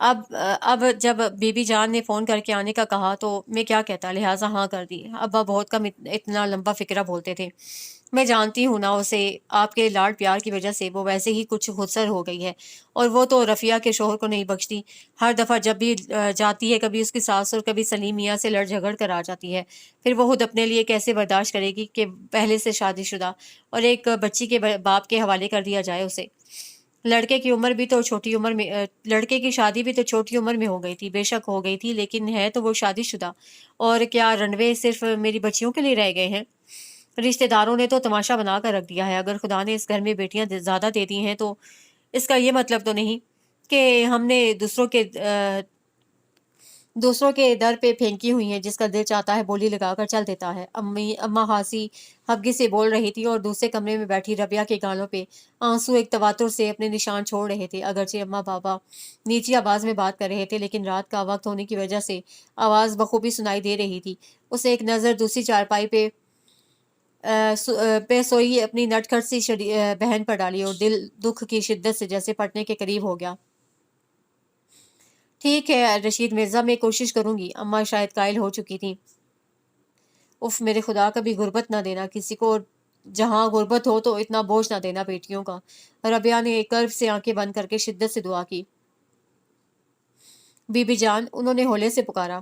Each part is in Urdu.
اب جب بی بی جان نے فون کر کے آنے کا کہا تو میں کیا کہتا، لہٰذا ہاں کر دی۔ ابا بہت کم اتنا لمبا فکرہ بولتے تھے۔ میں جانتی ہوں نا اسے، آپ کے لاڈ پیار کی وجہ سے وہ ویسے ہی کچھ خودسر ہو گئی ہے، اور وہ تو رفیہ کے شوہر کو نہیں بخشتی۔ ہر دفعہ جب بھی جاتی ہے، کبھی اس کی ساس اور کبھی سلیم میاں سے لڑ جھگڑ کر آ جاتی ہے۔ پھر وہ خود اپنے لیے کیسے برداشت کرے گی کہ پہلے سے شادی شدہ اور ایک بچی کے باپ کے حوالے کر دیا جائے اسے؟ لڑکے کی عمر بھی تو چھوٹی عمر میں لڑکے کی شادی بھی تو چھوٹی عمر میں ہو گئی تھی، بے شک ہو گئی تھی، لیکن ہے تو وہ شادی شدہ۔ اور کیا رنوے صرف میری بچیوں کے لیے رہ گئے ہیں؟ رشتہ داروں نے تو تماشا بنا کر رکھ دیا ہے۔ اگر خدا نے اس گھر میں بیٹیاں زیادہ دے دی ہیں تو اس کا یہ مطلب تو نہیں کہ ہم نے دوسروں کے در پہ پھینکی ہوئی ہیں۔ جس کا دل چاہتا ہے بولی لگا کر چل دیتا ہے۔ اماں ہاسی ہبگی سے بول رہی تھی اور دوسرے کمرے میں بیٹھی ربیہ کے گالوں پہ آنسو ایک تواتر سے اپنے نشان چھوڑ رہے تھے۔ اگرچہ اماں بابا نیچی آواز میں بات کر رہے تھے، لیکن رات کا وقت ہونے کی وجہ سے آواز بخوبی سنائی دے رہی تھی۔ اسے ایک نظر دوسری چارپائی پہ سوئی اپنی نٹ کھٹ سی بہن پر ڈالی اور دل دکھ کی شدت سے جیسے پھٹنے کے قریب ہو گیا۔ ٹھیک ہے رشید مرزا، میں کوشش کروں گی۔ اماں شاید قائل ہو چکی تھیں۔ اف میرے خدا، کبھی غربت نہ دینا کسی کو، جہاں غربت ہو تو اتنا بوجھ نہ دینا بیٹیوں کا۔ ربیہ نے ایک کرب سے آنکھیں بند کر کے شدت سے دعا کی۔ بی بی جان، انہوں نے ہولے سے پکارا۔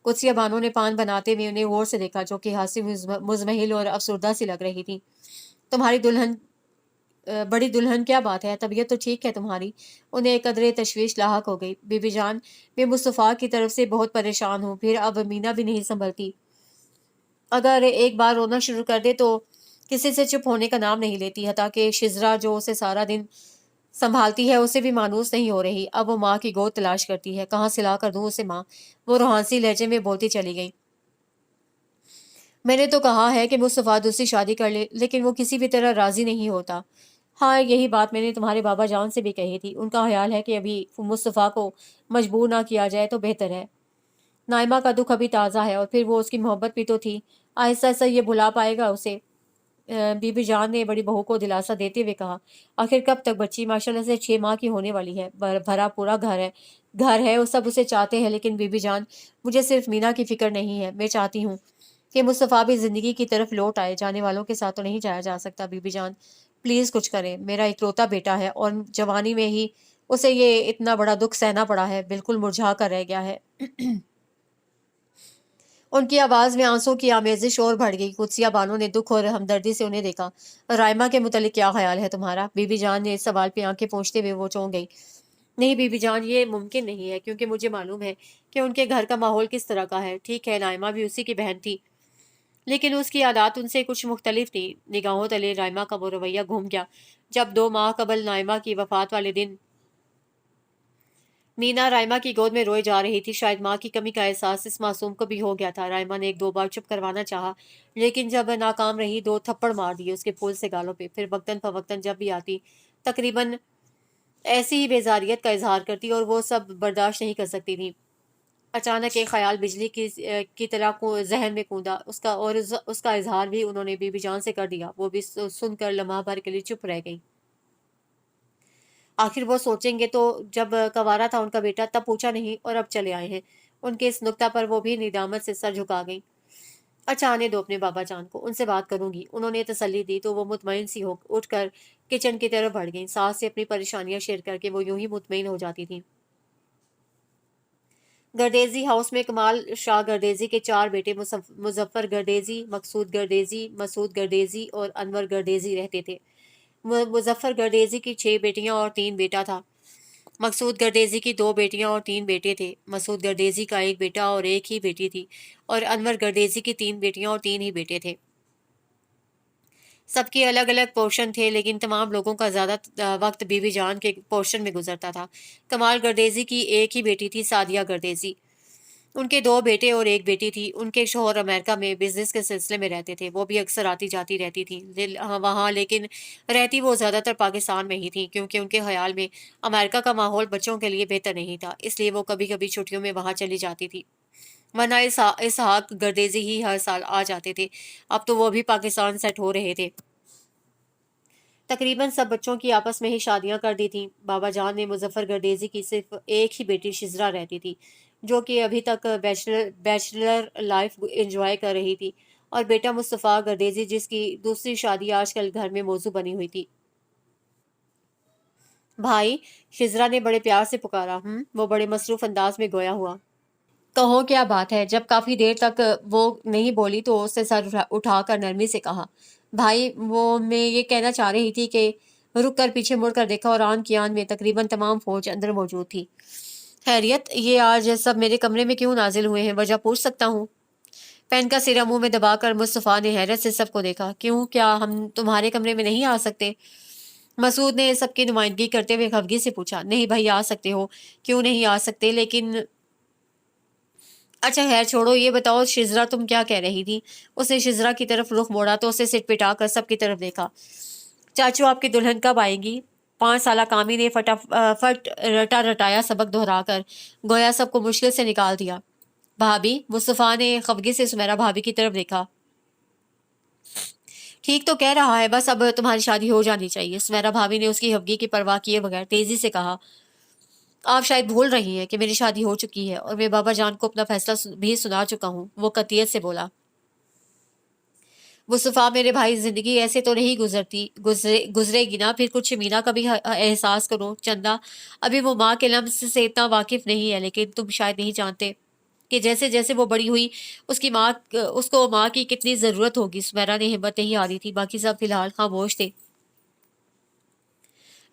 قدسیہ بانو نے پان بناتے ہوئے انہیں غور سے دیکھا، جو کہ ہنسی مزمحل اور افسردہ سی لگ رہی تھی۔ تمہاری دلہن بڑی دلہن، کیا بات ہے؟ طبیعت تو ٹھیک ہے تمہاری؟ انہیں ایک قدرے تشویش لاحق ہو گئی۔ بی بی جان، میں مصطفیٰ کی طرف سے بہت پریشان ہوں، پھر اب مینا بھی نہیں سنبھلتی۔ اگر ایک بار رونا شروع کر دے تو کسی سے چپ ہونے کا نام نہیں لیتی، حتیٰ کہ شزرا جو اسے سارا دن سنبھالتی ہے اسے بھی مانوس نہیں ہو رہی۔ اب وہ ماں کی گود تلاش کرتی ہے۔ کہاں سے لا کر دوں اسے ماں؟ وہ روحانسی لہجے میں بولتی چلی گئی۔ میں نے تو کہا ہے کہ مصطفیٰ دوسری شادی کر لے، لیکن وہ کسی بھی طرح راضی نہیں ہوتا۔ ہاں، یہی بات میں نے تمہارے بابا جان سے بھی کہی تھی۔ ان کا خیال ہے کہ ابھی مصطفیٰ کو مجبور نہ کیا جائے تو بہتر ہے۔ نائمہ کا دکھ ابھی تازہ ہے، اور پھر وہ اس کی محبت بھی تو تھی۔ آہستہ آہستہ یہ بھلا پائے گا اسے۔ بی بی جان نے بڑی بہو کو دلاسا دیتے ہوئے کہا۔ آخر کب تک؟ بچی ماشاءاللہ سے 6 ماہ کی ہونے والی ہے، بھرا پورا گھر ہے، وہ سب اسے چاہتے ہیں، لیکن بی بی جان، مجھے صرف مینا کی فکر نہیں ہے۔ میں چاہتی ہوں کہ مصطفیٰ بھی زندگی کی طرف لوٹ آئے۔ جانے والوں کے ساتھ تو نہیں جایا جا سکتا۔ بی بی جان پلیز کچھ کریں، میرا اکلوتا بیٹا ہے، اور جوانی میں ہی اسے یہ اتنا بڑا دکھ سہنا پڑا ہے، بالکل مرجھا کر رہ گیا ہے۔ ان کی آواز میں آنسوں کی آمیزش اور بڑھ گئی۔ قدسیہ بانو نے دکھ اور ہمدردی سے انہیں دیکھا۔ رائمہ کے متعلق کیا خیال ہے تمہارا؟ بی بی جان نے اس سوال پہ آنکھیں پوچھتے ہوئے وہ چونک گئی۔ نہیں بی بی جان، یہ ممکن نہیں ہے، کیونکہ مجھے معلوم ہے کہ ان کے گھر کا ماحول کس طرح کا ہے۔ ٹھیک ہے، نائمہ بھی اسی کی بہن تھی، لیکن اس کی عادات ان سے کچھ مختلف تھی۔ نگاہوں تلے رائمہ کا وہ رویہ گھوم گیا جب 2 ماہ قبل نائمہ کی وفات والے دن مینا رائمہ کی گود میں روئے جا رہی تھی۔ شاید ماں کی کمی کا احساس اس معصوم کو بھی ہو گیا تھا۔ رائمہ نے 1-2 بار چپ کروانا چاہا، لیکن جب ناکام رہی 2 تھپڑ مار دیے اس کے پھول سے گالوں پہ۔ پھر وقتاً فوقتاً جب بھی آتی تقریباً ایسی ہی بیزاریت کا اظہار کرتی، اور وہ سب برداشت نہیں کر سکتی تھی۔ اچانک ایک خیال بجلی کی طرح ذہن میں کوندا، اس کا اظہار بھی انہوں نے بی بی جان سے کر دیا۔ وہ بھی سن کر لمحہ بھر کے لیے چپ رہ گئی۔ آخر وہ سوچیں گے تو جب کنوارا تھا ان کا بیٹا تب پوچھا نہیں، اور اب چلے آئے ہیں۔ ان کے اس نکتہ پر وہ بھی ندامت سے سر جھکا گئی۔ اچھا، آنے دو اپنے بابا جان کو، ان سے بات کروں گی، انہوں نے تسلی دی تو وہ مطمئن سی ہو اٹھ کر کچن کی طرف بڑھ گئیں۔ ساس سے اپنی پریشانیاں شیئر کر کے وہ یوں ہی مطمئن ہو جاتی تھیں۔ گردیزی ہاؤس میں کمال شاہ گردیزی کے 4 بیٹے مظفر گردیزی، مقصود گردیزی، مسعود گردیزی اور انور گردیزی رہتے تھے۔ مظفر گردیزی کی 6 بیٹیاں اور 3 بیٹا تھا۔ مقصود گردیزی کی 2 بیٹیاں اور 3 بیٹے تھے۔ مسعود گردیزی کا 1 بیٹا اور 1 ہی بیٹی تھی، اور انور گردیزی کی 3 بیٹیاں اور 3 ہی بیٹے تھے۔ سب کے الگ الگ پورشن تھے، لیکن تمام لوگوں کا زیادہ وقت بی بی جان کے پورشن میں گزرتا تھا۔ کمال گردیزی کی 1 ہی بیٹی تھی، سعدیہ گردیزی۔ ان کے 2 بیٹے اور 1 بیٹی تھی۔ ان کے شوہر امریکہ میں بزنس کے سلسلے میں رہتے تھے۔ وہ بھی اکثر آتی جاتی رہتی تھیں وہاں، لیکن رہتی وہ زیادہ تر پاکستان میں ہی تھیں، کیونکہ ان کے خیال میں امریکہ کا ماحول بچوں کے لیے بہتر نہیں تھا، اس لیے وہ کبھی کبھی چھٹیوں میں وہاں چلی جاتی تھی، ورنہ اسحاق گردیزی ہی ہر سال آ جاتے تھے۔ اب تو وہ بھی پاکستان سیٹ ہو رہے تھے۔ تقریباً سب بچوں کی آپس میں ہی شادیاں کر دی تھیں۔ بابا جان نے مظفر گردیزی کی صرف ایک ہی بیٹی شزرا رہتی تھی، جو کہ ابھی تک بیچلر لائف انجوائے کر رہی تھی، اور بیٹا مصطفیٰ گردیزی جس کی دوسری شادی آج کل گھر میں موضوع بنی ہوئی تھی۔ بھائی، شزرا نے بڑے پیار سے پکارا۔ وہ بڑے مصروف انداز میں گویا ہوا۔ کہو کیا بات ہے؟ جب کافی دیر تک وہ نہیں بولی تو اس نے سر اٹھا کر نرمی سے کہا، بھائی وہ میں یہ کہنا چاہ رہی تھی کہ رک کر پیچھے مڑ کر دیکھا اور آن کی آن میں تقریباً تمام فوج اندر موجود تھی۔ خیریت، یہ آج سب میرے کمرے میں کیوں نازل ہوئے ہیں؟ وجہ پوچھ سکتا ہوں؟ پین کا سرا منہ میں دبا کر مصطفیٰ نے حیرت سے سب کو دیکھا۔ کیوں، کیا ہم تمہارے کمرے میں نہیں آ سکتے؟ مسعود نے سب کی نمائندگی کرتے ہوئے خفگی سے پوچھا۔ نہیں بھائی، آ سکتے ہو، کیوں نہیں آ سکتے، لیکن اچھا خیر چھوڑو، یہ بتاؤ شزرا تم کیا کہہ رہی تھی؟ اس نے شزرا کی طرف رخ موڑا تو اسے سٹ پٹا کر سب کی طرف دیکھا۔ چاچو، آپ کی دلہن کب آئے گی؟ 5 سالہ کامی نے فٹ رٹا رٹایا سبق دہرا کر گویا سب کو مشکل سے نکال دیا۔ بھابھی، مصطفیٰ نے خفگی سے سمیرا بھابھی کی طرف دیکھا۔ ٹھیک تو کہہ رہا ہے، بس اب تمہاری شادی ہو جانی چاہیے، سمیرا بھابھی نے اس کی خفگی کی پرواہ کیے بغیر تیزی سے کہا۔ آپ شاید بھول رہی ہیں کہ میری شادی ہو چکی ہے اور میں بابا جان کو اپنا فیصلہ بھی سنا چکا ہوں، وہ قطعیت سے بولا۔ مصطفیٰ، میرے بھائی، زندگی ایسے تو نہیں گزرے گی نا، پھر کچھ مینا کا بھی احساس کرو۔ چندہ ابھی وہ ماں کے لمس سے اتنا واقف نہیں ہے، لیکن تم شاید نہیں جانتے کہ جیسے جیسے وہ بڑی ہوئی اس کو ماں کی کتنی ضرورت ہوگی۔ سمیرا نے ہمت نہیں ہاری تھی، باقی سب فی الحال خاموش تھے۔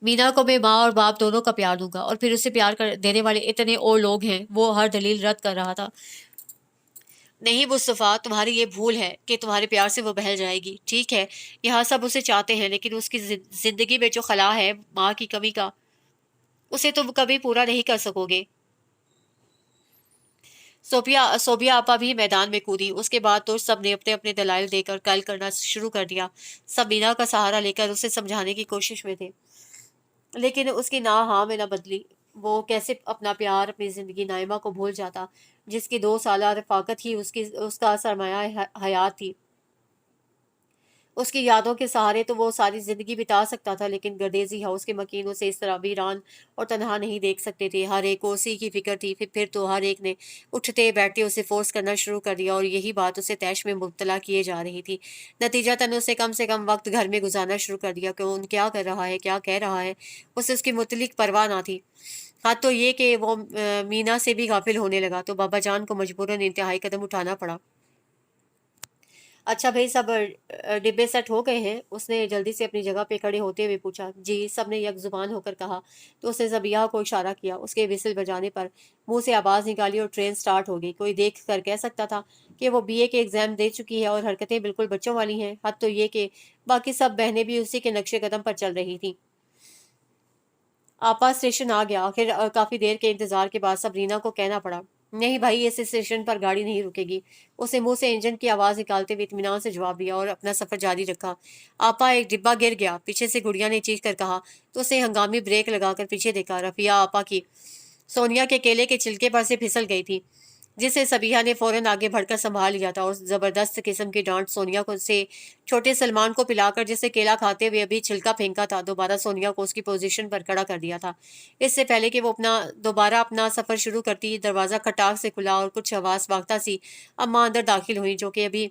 مینا کو میں ماں اور باپ دونوں کا پیار دوں گا، اور پھر اسے پیار دینے والے اتنے اور لوگ ہیں۔ وہ ہر دلیل رد کر رہا تھا۔ نہیں مصطفیٰ، تمہاری یہ بھول ہے کہ تمہارے پیار سے وہ بہل جائے گی۔ ٹھیک ہے، یہاں سب اسے چاہتے ہیں، لیکن اس کی زندگی میں جو خلا ہے ماں کی کمی کا، اسے تم کبھی پورا نہیں کر سکو گے۔ صوبیہ آپا بھی میدان میں کودی۔ اس کے بعد تو سب نے اپنے اپنے دلائل دے کر قائل کرنا شروع کر دیا۔ سب مینا کا سہارا لے کر اسے سمجھانے کی کوشش میں تھے، لیکن اس کی نہ ہاں میں نہ بدلی۔ وہ کیسے اپنا پیار، اپنی زندگی نائمہ کو بھول جاتا، جس کی 2 سالہ رفاقت ہی اس کا سرمایہ حیات تھی۔ اس کی یادوں کے سہارے تو وہ ساری زندگی بتا سکتا تھا، لیکن گردیزی ہاؤس کے مکین اسے اس طرح ویران اور تنہا نہیں دیکھ سکتے تھے۔ ہر ایک کو اسی کی فکر تھی۔ پھر تو ہر ایک نے اٹھتے بیٹھتے اسے فورس کرنا شروع کر دیا، اور یہی بات اسے طیش میں مبتلا کیے جا رہی تھی۔ نتیجتاً اسے کم سے کم وقت گھر میں گزارنا شروع کر دیا۔ کون کیا کر رہا ہے، کیا کہہ رہا ہے، اسے اس کی متعلق پرواہ نہ تھی۔ حد تو یہ کہ وہ مینا سے بھی غافل ہونے لگا، تو بابا جان کو مجبوراً انتہائی قدم اٹھانا پڑا۔ اچھا بھائی، سب ڈبے سیٹ ہو گئے ہیں؟ اس نے جلدی سے اپنی جگہ پہ کھڑے ہوتے ہوئے پوچھا۔ جی، سب نے یک زبان ہو کر کہا۔ تو اس نے زبیہ کو اشارہ کیا۔ اس کے وسل بجانے پر منہ سے آواز نکالی اور ٹرین سٹارٹ ہو گئی۔ کوئی دیکھ کر کہہ سکتا تھا کہ وہ بی اے کے ایگزام دے چکی ہے اور حرکتیں بالکل بچوں والی ہیں۔ حد تو یہ کہ باقی سب بہنیں بھی اسی کے نقش قدم پر چل رہی تھیں۔ آپا اسٹیشن آ گیا۔ آخر کافی دیر کے انتظار کے بعد سبرینا کو کہنا پڑا، نہیں بھائی، اس اسٹیشن پر گاڑی نہیں رکے گی۔ اس نے منہ سے انجن کی آواز نکالتے ہوئے اطمینان سے جواب دیا اور اپنا سفر جاری رکھا۔ آپا، ایک ڈبہ گر گیا، پیچھے سے گڑیا نے چیخ کر کہا، تو اس نے ہنگامی بریک لگا کر پیچھے دیکھا۔ رفیہ آپا کی سونیا کے کیلے کے چھلکے پر سے پھسل گئی تھی، جسے سبیہ نے فوراً آگے بڑھ کر سنبھال لیا تھا، اور زبردست قسم کی ڈانٹ سونیا کو سے چھوٹے سلمان کو پلا کر، جسے کیلا کھاتے ہوئے ابھی چھلکا پھینکا تھا، دوبارہ سونیا کو اس کی پوزیشن پر کھڑا کر دیا تھا۔ اس سے پہلے کہ وہ دوبارہ اپنا سفر شروع کرتی، دروازہ کھٹاک سے کھلا اور کچھ حواس باختہ سی اماں اندر داخل ہوئی، جو کہ ابھی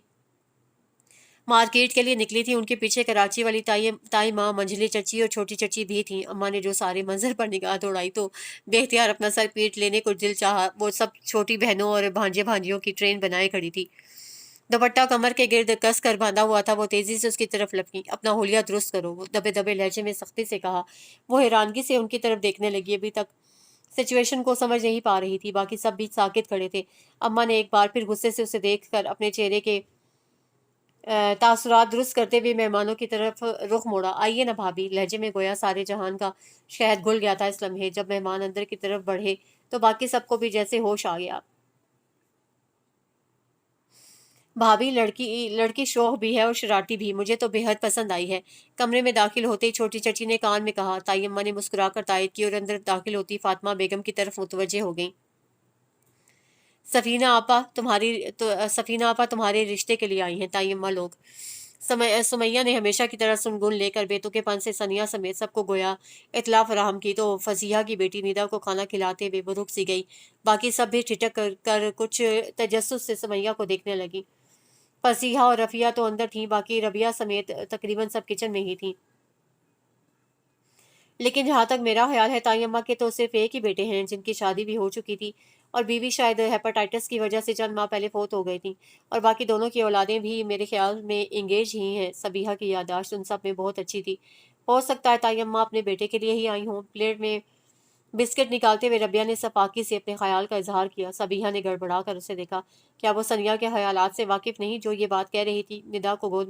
مارکیٹ کے لیے نکلی تھی۔ ان کے پیچھے کراچی والی تائی ماں، منجلی چچی اور چھوٹی چچی بھی تھیں۔ اماں نے جو سارے منظر پر نگاہ دوڑائی تو بے اختیار اپنا سر پیٹ لینے کو دل چاہا۔ وہ سب چھوٹی بہنوں اور بھانجے بھانجیوں کی ٹرین بنائے کھڑی تھی۔ دوپٹہ کمر کے گرد کس کر باندھا ہوا تھا۔ وہ تیزی سے اس کی طرف لپکی۔ اپنا حلیہ درست کرو، وہ دبے دبے لہجے میں سختی سے کہا۔ وہ حیرانگی سے ان کی طرف دیکھنے لگی، ابھی تک سچویشن کو سمجھ نہیں پا رہی تھی۔ باقی سب بھی ساکت کھڑے تھے۔ اماں نے ایک بار پھر غصے سے اسے دیکھ کر اپنے چہرے کے تاثرات درست کرتے ہوئے مہمانوں کی طرف رخ موڑا۔ آئیے نا بھابھی، لہجے میں گویا سارے جہان کا شہد گھل گیا تھا اس لمحے۔ جب مہمان اندر کی طرف بڑھے تو باقی سب کو بھی جیسے ہوش آ گیا۔ بھابھی، لڑکی شوخ بھی ہے اور شرارتی بھی، مجھے تو بے حد پسند آئی ہے۔ کمرے میں داخل ہوتے ہی چھوٹی چچی نے کان میں کہا۔ تائی اماں نے مسکرا کر تائید کی اور اندر داخل ہوتی فاطمہ بیگم کی طرف متوجہ ہو گئیں۔ سفینہ آپا تمہارے رشتے کے لیے آئی ہیں، تائی اماں لوگ۔ سمیہ نے ہمیشہ کی طرح سنگن لے کر بیتوں کے پن سے سنیا سمیت سب کو گویا اطلاع فراہم کی تو فصیحہ کی بیٹی ندا کو کھانا کھلاتے ہوئے برک سی گئی۔ باقی سب بھی ٹھٹک کر کچھ تجسس سے سمیہ کو دیکھنے لگی۔ فصیحہ اور رفیہ تو اندر تھیں، باقی ربیہ سمیت تقریباً سب کچن میں ہی تھیں۔ لیکن جہاں تک میرا خیال ہے تائی اماں کے تو صرف ایک ہی بیٹے ہیں جن کی شادی بھی ہو چکی تھی، اور بیوی شاید ہیپاٹائٹس کی وجہ سے چند ماہ پہلے فوت ہو گئی تھیں، اور باقی دونوں کی اولادیں بھی میرے خیال میں انگیج ہی ہیں۔ صبیحہ کی یادداشت ان سب میں بہت اچھی تھی۔ ہو سکتا ہے تائی اماں اپنے بیٹے کے لیے ہی آئی ہوں۔ پلیٹ میں بسکٹ نکالتے ہوئے ربیہ نے صفاقی سے اپنے خیال کا اظہار کیا۔ صبیحہ نے گڑبڑا کر اسے دیکھا۔ کیا وہ سنیا کے خیالات سے واقف نہیں جو یہ بات کہہ رہی تھی؟ ندا کو گود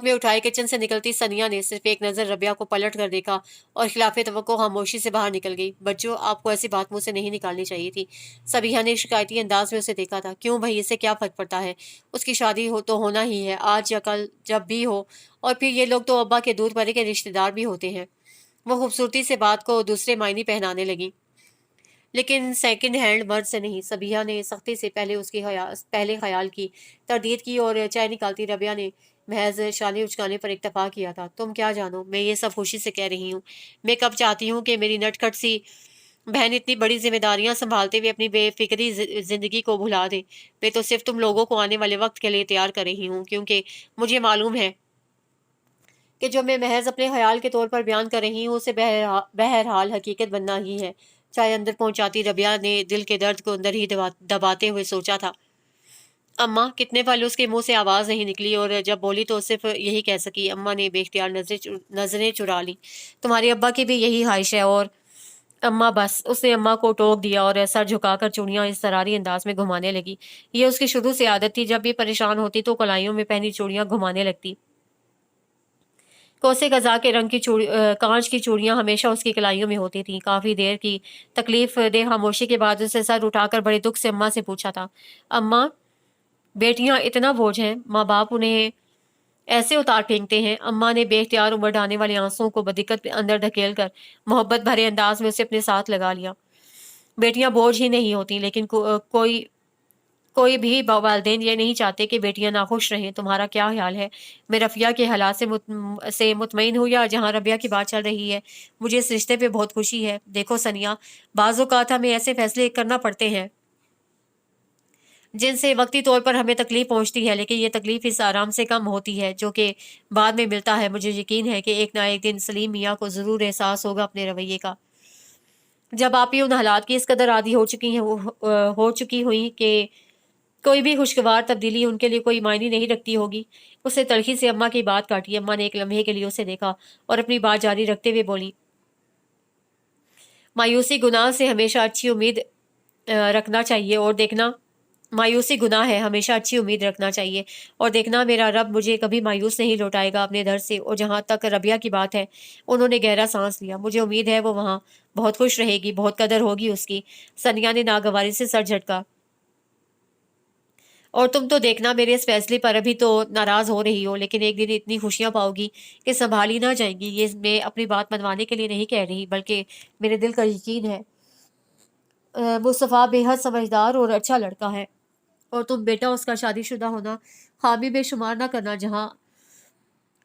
میں اٹھائے کچن سے نکلتی سنیا نے صرف ایک نظر ربیہ کو پلٹ کر دیکھا اور خلاف توقع خاموشی سے باہر نکل گئی۔ بچوں، آپ کو ایسی بات مجھ سے نہیں نکالنی چاہیے تھی۔ صبیحہ نے شکایتی انداز میں اسے دیکھا تھا۔ کیوں بھائی، اسے کیا فرق پڑتا ہے؟ اس کی شادی تو ہونا ہی ہے، آج یا کل جب بھی ہو، اور پھر یہ لوگ تو ابا کے دودھ پرے کے رشتے دار بھی ہوتے ہیں۔ وہ خوبصورتی سے بات کو دوسرے معنی پہنانے لگی، لیکن سیکنڈ ہینڈ مرد سے نہیں۔ صبیحہ نے سختی سے پہلے خیال کی تردید کی اور چائے نکالتی ربیہ نے محض شانے اچکانے پر اکتفا کیا تھا۔ تم کیا جانو، میں یہ سب خوشی سے کہہ رہی ہوں۔ میں کب چاہتی ہوں کہ میری نٹ کھٹ سی بہن اتنی بڑی ذمہ داریاں سنبھالتے ہوئے اپنی بے فکری زندگی کو بھلا دے۔ میں تو صرف تم لوگوں کو آنے والے وقت کے لیے تیار کر رہی ہوں، کیونکہ مجھے معلوم ہے کہ جو میں محض اپنے خیال کے طور پر بیان کر رہی ہوں اسے بہرحال حقیقت بننا ہی ہے۔ چائے اندر پہنچاتی ربیہ نے دل کے درد کو اندر ہی دباتے ہوئے سوچا تھا۔ اماں، کتنے پل اس کے منہ سے آواز نہیں نکلی، اور جب بولی تو صرف یہی کہہ سکی۔ اماں نے بے اختیار نظریں چرا لی۔ تمہارے ابا کی بھی یہی خواہش ہے؟ اور اماں بس، اس نے اماں کو ٹوک دیا اور سر جھکا کر چوڑیاں اضطراری انداز میں گھمانے لگی۔ یہ اس کی شروع سے عادت تھی، جب بھی پریشان ہوتی تو کلائیوں میں پہنی چوڑیاں گھمانے لگتی۔ کوسے قزا کے رنگ کی کانچ کی چوڑیاں ہمیشہ اس کی کلائیوں میں ہوتی تھیں۔ کافی دیر کی تکلیف دہ خاموشی کے بعد اسے سر اٹھا کر بڑے دکھ سے اماں سے پوچھا تھا، اماں، بیٹیاں اتنا بوجھ ہیں، ماں باپ انہیں ایسے اتار پھینکتے ہیں؟ اماں نے بے اختیار امڑ آنے والے آنسوؤں کو بدقت اندر دھکیل کر محبت بھرے انداز میں اسے اپنے ساتھ لگا لیا۔ بیٹیاں بوجھ ہی نہیں ہوتی، لیکن کوئی بھی والدین یہ نہیں چاہتے کہ بیٹیاں ناخوش رہیں۔ تمہارا کیا خیال ہے؟ میں رفیہ کے حالات سے مطمئن ہوں، یا جہاں ربیہ کی بات چل رہی ہے مجھے اس رشتے پہ بہت خوشی ہے۔ دیکھو سنیا، بعض اوقات ہمیں ایسے فیصلے کرنا پڑتے ہیں جن سے وقتی طور پر ہمیں تکلیف پہنچتی ہے، لیکن یہ تکلیف اس آرام سے کم ہوتی ہے جو کہ بعد میں ملتا ہے۔ مجھے یقین ہے کہ ایک نہ ایک دن سلیم میاں کو ضرور احساس ہوگا اپنے رویے کا، جب آپ ہی ان حالات کی اس قدر عادی ہو چکی ہوئی کہ کوئی بھی خوشگوار تبدیلی ان کے لیے کوئی معنی نہیں رکھتی ہوگی۔ اسے تلخی سے اماں کی بات کاٹی۔ اماں نے ایک لمحے کے لیے اسے دیکھا اور اپنی بات جاری رکھتے ہوئے بولی، مایوسی گناہ سے ہمیشہ اچھی امید رکھنا چاہیے، اور دیکھنا مایوسی گناہ ہے، ہمیشہ اچھی امید رکھنا چاہیے، اور دیکھنا میرا رب مجھے کبھی مایوس نہیں لوٹائے گا اپنے در سے۔ اور جہاں تک ربیہ کی بات ہے، انہوں نے گہرا سانس لیا۔ مجھے امید ہے وہ وہاں بہت خوش رہے گی، بہت قدر ہوگی اس کی۔ سنیا نے ناگواری سے سر جھٹکا۔ اور تم تو دیکھنا میرے اس فیصلے پر ابھی تو ناراض ہو رہی ہو، لیکن ایک دن اتنی خوشیاں پاؤ گی کہ سنبھالی نہ جائیں گی۔ یہ میں اپنی بات منوانے کے لیے نہیں کہہ رہی، بلکہ میرے دل کا یقین ہے۔ مصطفیٰ بے حد سمجھدار اور اچھا لڑکا ہے، اور تم بیٹا اس کا شادی شدہ ہونا خامی میں شمار نہ کرنا۔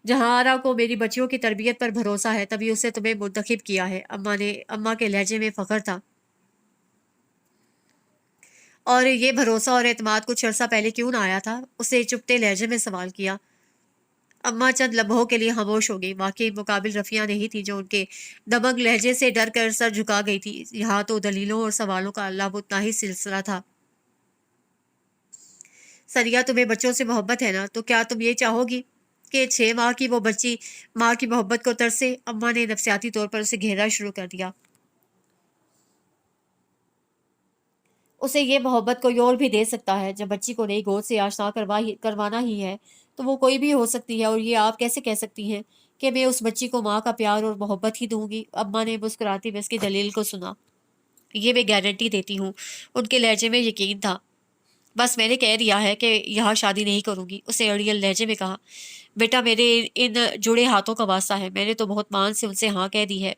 جہاں آرا کو میری بچیوں کی تربیت پر بھروسہ ہے، تبھی اسے تمہیں منتخب کیا ہے۔ اماں کے لہجے میں فخر تھا، اور یہ بھروسہ اور اعتماد کچھ عرصہ پہلے کیوں نہ آیا تھا؟ اسے چپتے لہجے میں سوال کیا۔ اماں چند لمحوں کے لیے خاموش ہو گئی۔ واقعی مقابل رفیہ نہیں تھی جو ان کے دمنگ لہجے سے ڈر کر سر جھکا گئی تھی۔ یہاں تو دلیلوں اور سوالوں کا اللہ اتنا ہی سلسلہ تھا۔ سریا، تمہیں بچوں سے محبت ہے نا؟ تو کیا تم یہ چاہو گی کہ 6 ماہ کی وہ بچی ماں کی محبت کو ترسے؟ اماں نے نفسیاتی طور پر اسے گھیرنا شروع کر دیا۔ اسے یہ محبت کوئی اور بھی دے سکتا ہے؟ جب بچی کو نئی گود سے آشنا کروانا ہی ہے تو وہ کوئی بھی ہو سکتی ہے، اور یہ آپ کیسے کہہ سکتی ہیں کہ میں اس بچی کو ماں کا پیار اور محبت ہی دوں گی؟ اماں نے مسکراتی ہوئے اس کی دلیل کو سنا۔ یہ میں گارنٹی دیتی ہوں، ان کے لہجے میں یقین تھا۔ بس میں نے کہہ دیا ہے کہ یہاں شادی نہیں کروں گی، اسے اڑیل لہجے میں کہا۔ بیٹا، میرے ان جڑے ہاتھوں کا واسطہ ہے، میں نے تو بہت مان سے ان سے ہاں کہہ دی ہے۔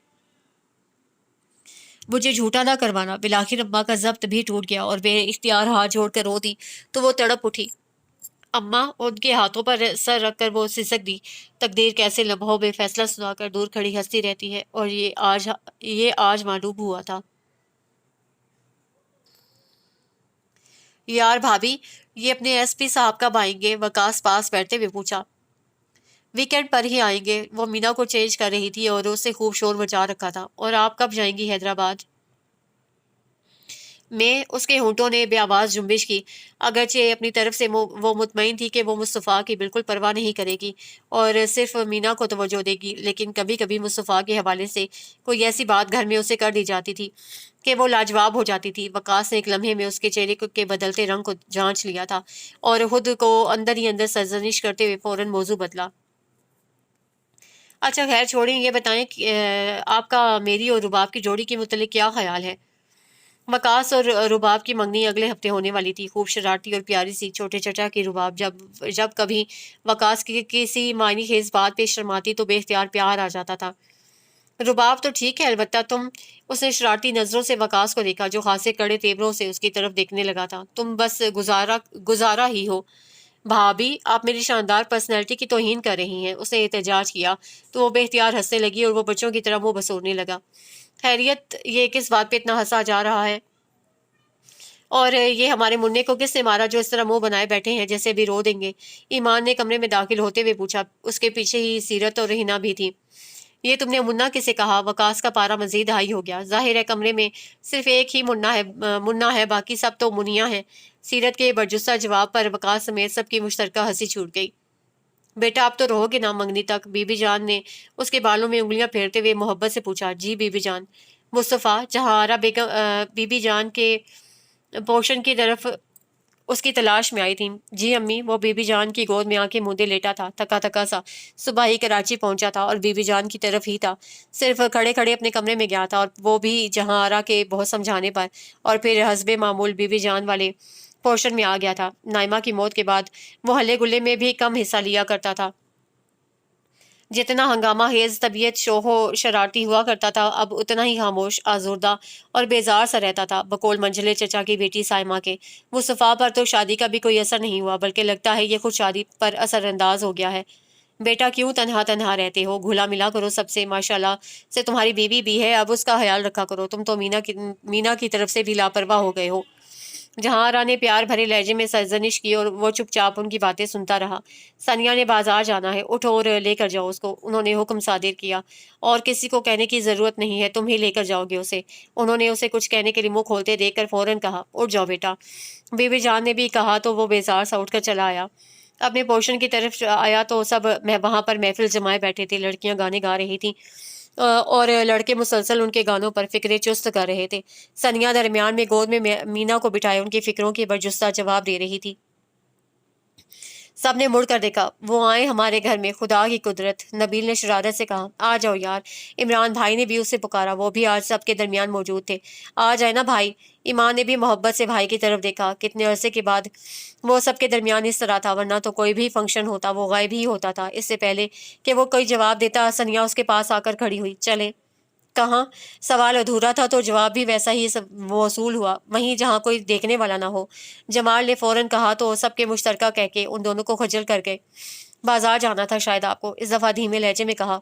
مجھے جھوٹا نہ کروانا۔ بلاخر اماں کا ضبط بھی ٹوٹ گیا اور بے اختیار ہاتھ جوڑ کر رو دی تو وہ تڑپ اٹھی۔ اماں، ان کے ہاتھوں پر سر رکھ کر وہ سسک دی۔ تقدیر کیسے لمحوں میں فیصلہ سنا کر دور کھڑی ہنستی رہتی ہے، اور یہ آج معلوم ہوا تھا۔ یار بھابی، یہ اپنے ایس پی صاحب کب آئیں گے؟ وکاس پاس بیٹھتے ہوئے پوچھا۔ ویکینڈ پر ہی آئیں گے، وہ مینا کو چینج کر رہی تھی اور اسے خوب شور مچا رکھا تھا۔ اور آپ کب جائیں گی حیدرآباد؟ میں، اس کے ہونٹوں نے بے آواز جنبش کی، اگرچہ اپنی طرف سے وہ مطمئن تھی کہ وہ مصطفیٰ کی بالکل پرواہ نہیں کرے گی اور صرف مینا کو توجہ دے گی، لیکن کبھی کبھی مصطفیٰ کے حوالے سے کوئی ایسی بات گھر میں اسے کر دی جاتی تھی کہ وہ لاجواب ہو جاتی تھی۔ وقاص نے ایک لمحے میں اس کے چہرے کے بدلتے رنگ کو جانچ لیا تھا اور خود کو اندر ہی اندر سرزنش کرتے ہوئے فوراً موضوع بدلا۔ اچھا خیر چھوڑیں، یہ بتائیں کہ آپ کا میری اور رباب کی جوڑی کے متعلق کیا خیال ہے؟ وقاص اور رباب کی منگنی اگلے ہفتے ہونے والی تھی۔ خوب شرارتی اور پیاری سی چھوٹے چچا کی رباب جب کبھی وقاص کی کسی معنی خیز بات پہ شرماتی تو بے اختیار پیار آ جاتا تھا۔ رباب تو ٹھیک ہے، البتہ تم، اس نے شرارتی نظروں سے وقاص کو دیکھا جو خاصے کڑے تیوروں سے اس کی طرف دیکھنے لگا تھا۔ تم بس گزارا ہی ہو۔ بھابی، آپ میری شاندار پرسنالٹی کی توہین کر رہی ہیں، اس نے احتجاج کیا تو وہ بے اختیار ہنسنے لگی اور وہ بچوں کی طرح منہ بسورنے لگا۔ خیریت، یہ کس بات پہ اتنا ہنسا جا رہا ہے؟ اور یہ ہمارے منع کو کس نے مارا جو اس طرح منہ بنائے بیٹھے ہیں جیسے ابھی رو دیں گے؟ ایمان نے کمرے میں داخل ہوتے ہوئے پوچھا۔ اس کے پیچھے ہی سیرت اور رہنا بھی تھی۔ یہ تم نے منا کسے کہا؟ وقاص کا پارا مزید ہائی ہو گیا۔ ظاہر ہے کمرے میں صرف ایک ہی منا ہے، باقی سب تو منیاں ہیں۔ سیرت کے برجستہ جواب پر وقاص سمیت سب کی مشترکہ ہنسی چھوٹ گئی۔ بیٹا اب تو رہو گے نا منگنی تک؟ بی بی جان نے اس کے بالوں میں انگلیاں پھیرتے ہوئے محبت سے پوچھا۔ G B be John. Mustafa جہارا Begum be be جان کے پوشن کی طرف اس کی تلاش میں آئی تھی۔ جی امی، وہ بی بی جان کی گود میں آنکھیں مودے لیٹا تھا، تھکا تھکا سا۔ صبح ہی کراچی پہنچا تھا اور بی بی جان کی طرف ہی تھا، صرف کھڑے کھڑے اپنے کمرے میں گیا تھا، اور وہ بھی جہاں آرا کے بہت سمجھانے پر، اور پھر حسب معمول بی بی جان والے پورشن میں آ گیا تھا۔ نائمہ کی موت کے بعد وہ ہلے گلے میں بھی کم حصہ لیا کرتا تھا۔ جتنا ہنگامہ خیز طبیعت شوخ و شرارتی ہوا کرتا تھا، اب اتنا ہی خاموش، آزردہ اور بیزار سا رہتا تھا، بقول منجلے چچا کی بیٹی سائمہ کے۔ مصطفیٰ پر تو شادی کا بھی کوئی اثر نہیں ہوا، بلکہ لگتا ہے یہ خود شادی پر اثر انداز ہو گیا ہے۔ بیٹا کیوں تنہا تنہا رہتے ہو؟ گھلا ملا کرو سب سے، ماشاءاللہ سے تمہاری بیوی بھی ہے، اب اس کا خیال رکھا کرو۔ تم تو مینا کی طرف سے بھی لاپرواہ ہو گئے ہو۔ جہاں آرا نے پیار بھرے لہجے میں سرزنش کی اور وہ چپ چاپ ان کی باتیں سنتا رہا۔ ثانیہ نے بازار جانا ہے، اٹھو اور لے کر جاؤ اس کو، انہوں نے حکم صادر کیا۔ اور کسی کو کہنے کی ضرورت نہیں ہے، تم ہی لے کر جاؤ گے اسے، انہوں نے اسے کچھ کہنے کے لیے منہ کھولتے دیکھ کر فوراً کہا۔ اٹھ جاؤ بیٹا۔ بی بی جان نے بھی کہا تو وہ بیزار سا اٹھ کر چلا آیا۔ اپنے پورشن کی طرف آیا تو سب وہاں پر محفل جمائے بیٹھے تھے، لڑکیاں گانے گا رہی تھیں اور لڑکے مسلسل ان کے گانوں پر فکرے چست کر رہے تھے۔ ثانیہ درمیان میں گود میں مینا کو بٹھائے ان کی فکروں کے برجستہ جواب دے رہی تھی۔ سب نے مڑ کر دیکھا۔ وہ آئے ہمارے گھر میں، خدا کی قدرت، نبیل نے شرارت سے کہا۔ آ جاؤ یار، عمران بھائی نے بھی اسے پکارا، وہ بھی آج سب کے درمیان موجود تھے۔ آ جائے نا بھائی۔ ایمان نے بھی محبت سے بھائی کی طرف دیکھا۔ کتنے عرصے کے بعد وہ سب کے درمیان اس طرح تھا، ورنہ تو کوئی بھی فنکشن ہوتا وہ غائب ہی ہوتا تھا۔ اس سے پہلے کہ وہ کوئی جواب دیتا، ثانیہ اس کے پاس آ کر کھڑی ہوئی۔ چلیں؟ کہاں؟ سوال ادھورا تھا تو جواب بھی ویسا ہی موصول ہوا، وہیں جہاں کوئی دیکھنے والا نہ ہو۔ جمال نے فوراً کہا تو سب کے مشترکہ کہہ کے ان دونوں کو خجل کر گئے۔ بازار جانا تھا شاید آپ کو، اس دفعہ دھیمے لہجے میں کہا۔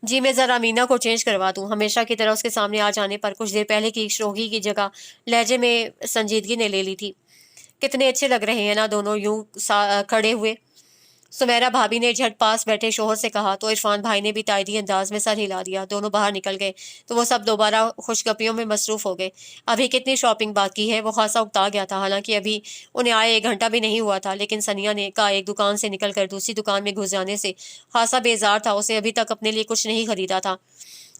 جی میں ذرا مینا کو چینج کروا دوں۔ ہمیشہ کی طرح اس کے سامنے آ جانے پر کچھ دیر پہلے کی شوخی کی جگہ لہجے میں سنجیدگی نے لے لی تھی۔ کتنے اچھے لگ رہے ہیں نا دونوں یوں کھڑے ہوئے، سمیرا بھابی نے جھٹ پاس بیٹھے شوہر سے کہا تو عرفان بھائی نے بھی تائیدی انداز میں سر ہلا دیا۔ دونوں باہر نکل گئے تو وہ سب دوبارہ خوش گپیوں میں مصروف ہو گئے۔ ابھی کتنی شاپنگ باقی ہے؟ وہ خاصا اکتا گیا تھا، حالانکہ ابھی انہیں آئے 1 گھنٹہ بھی نہیں ہوا تھا، لیکن ثانیہ نے کا ایک دکان سے نکل کر دوسری دکان میں گھس جانے سے خاصا بیزار تھا۔ اسے ابھی تک اپنے لیے کچھ نہیں خریدا تھا،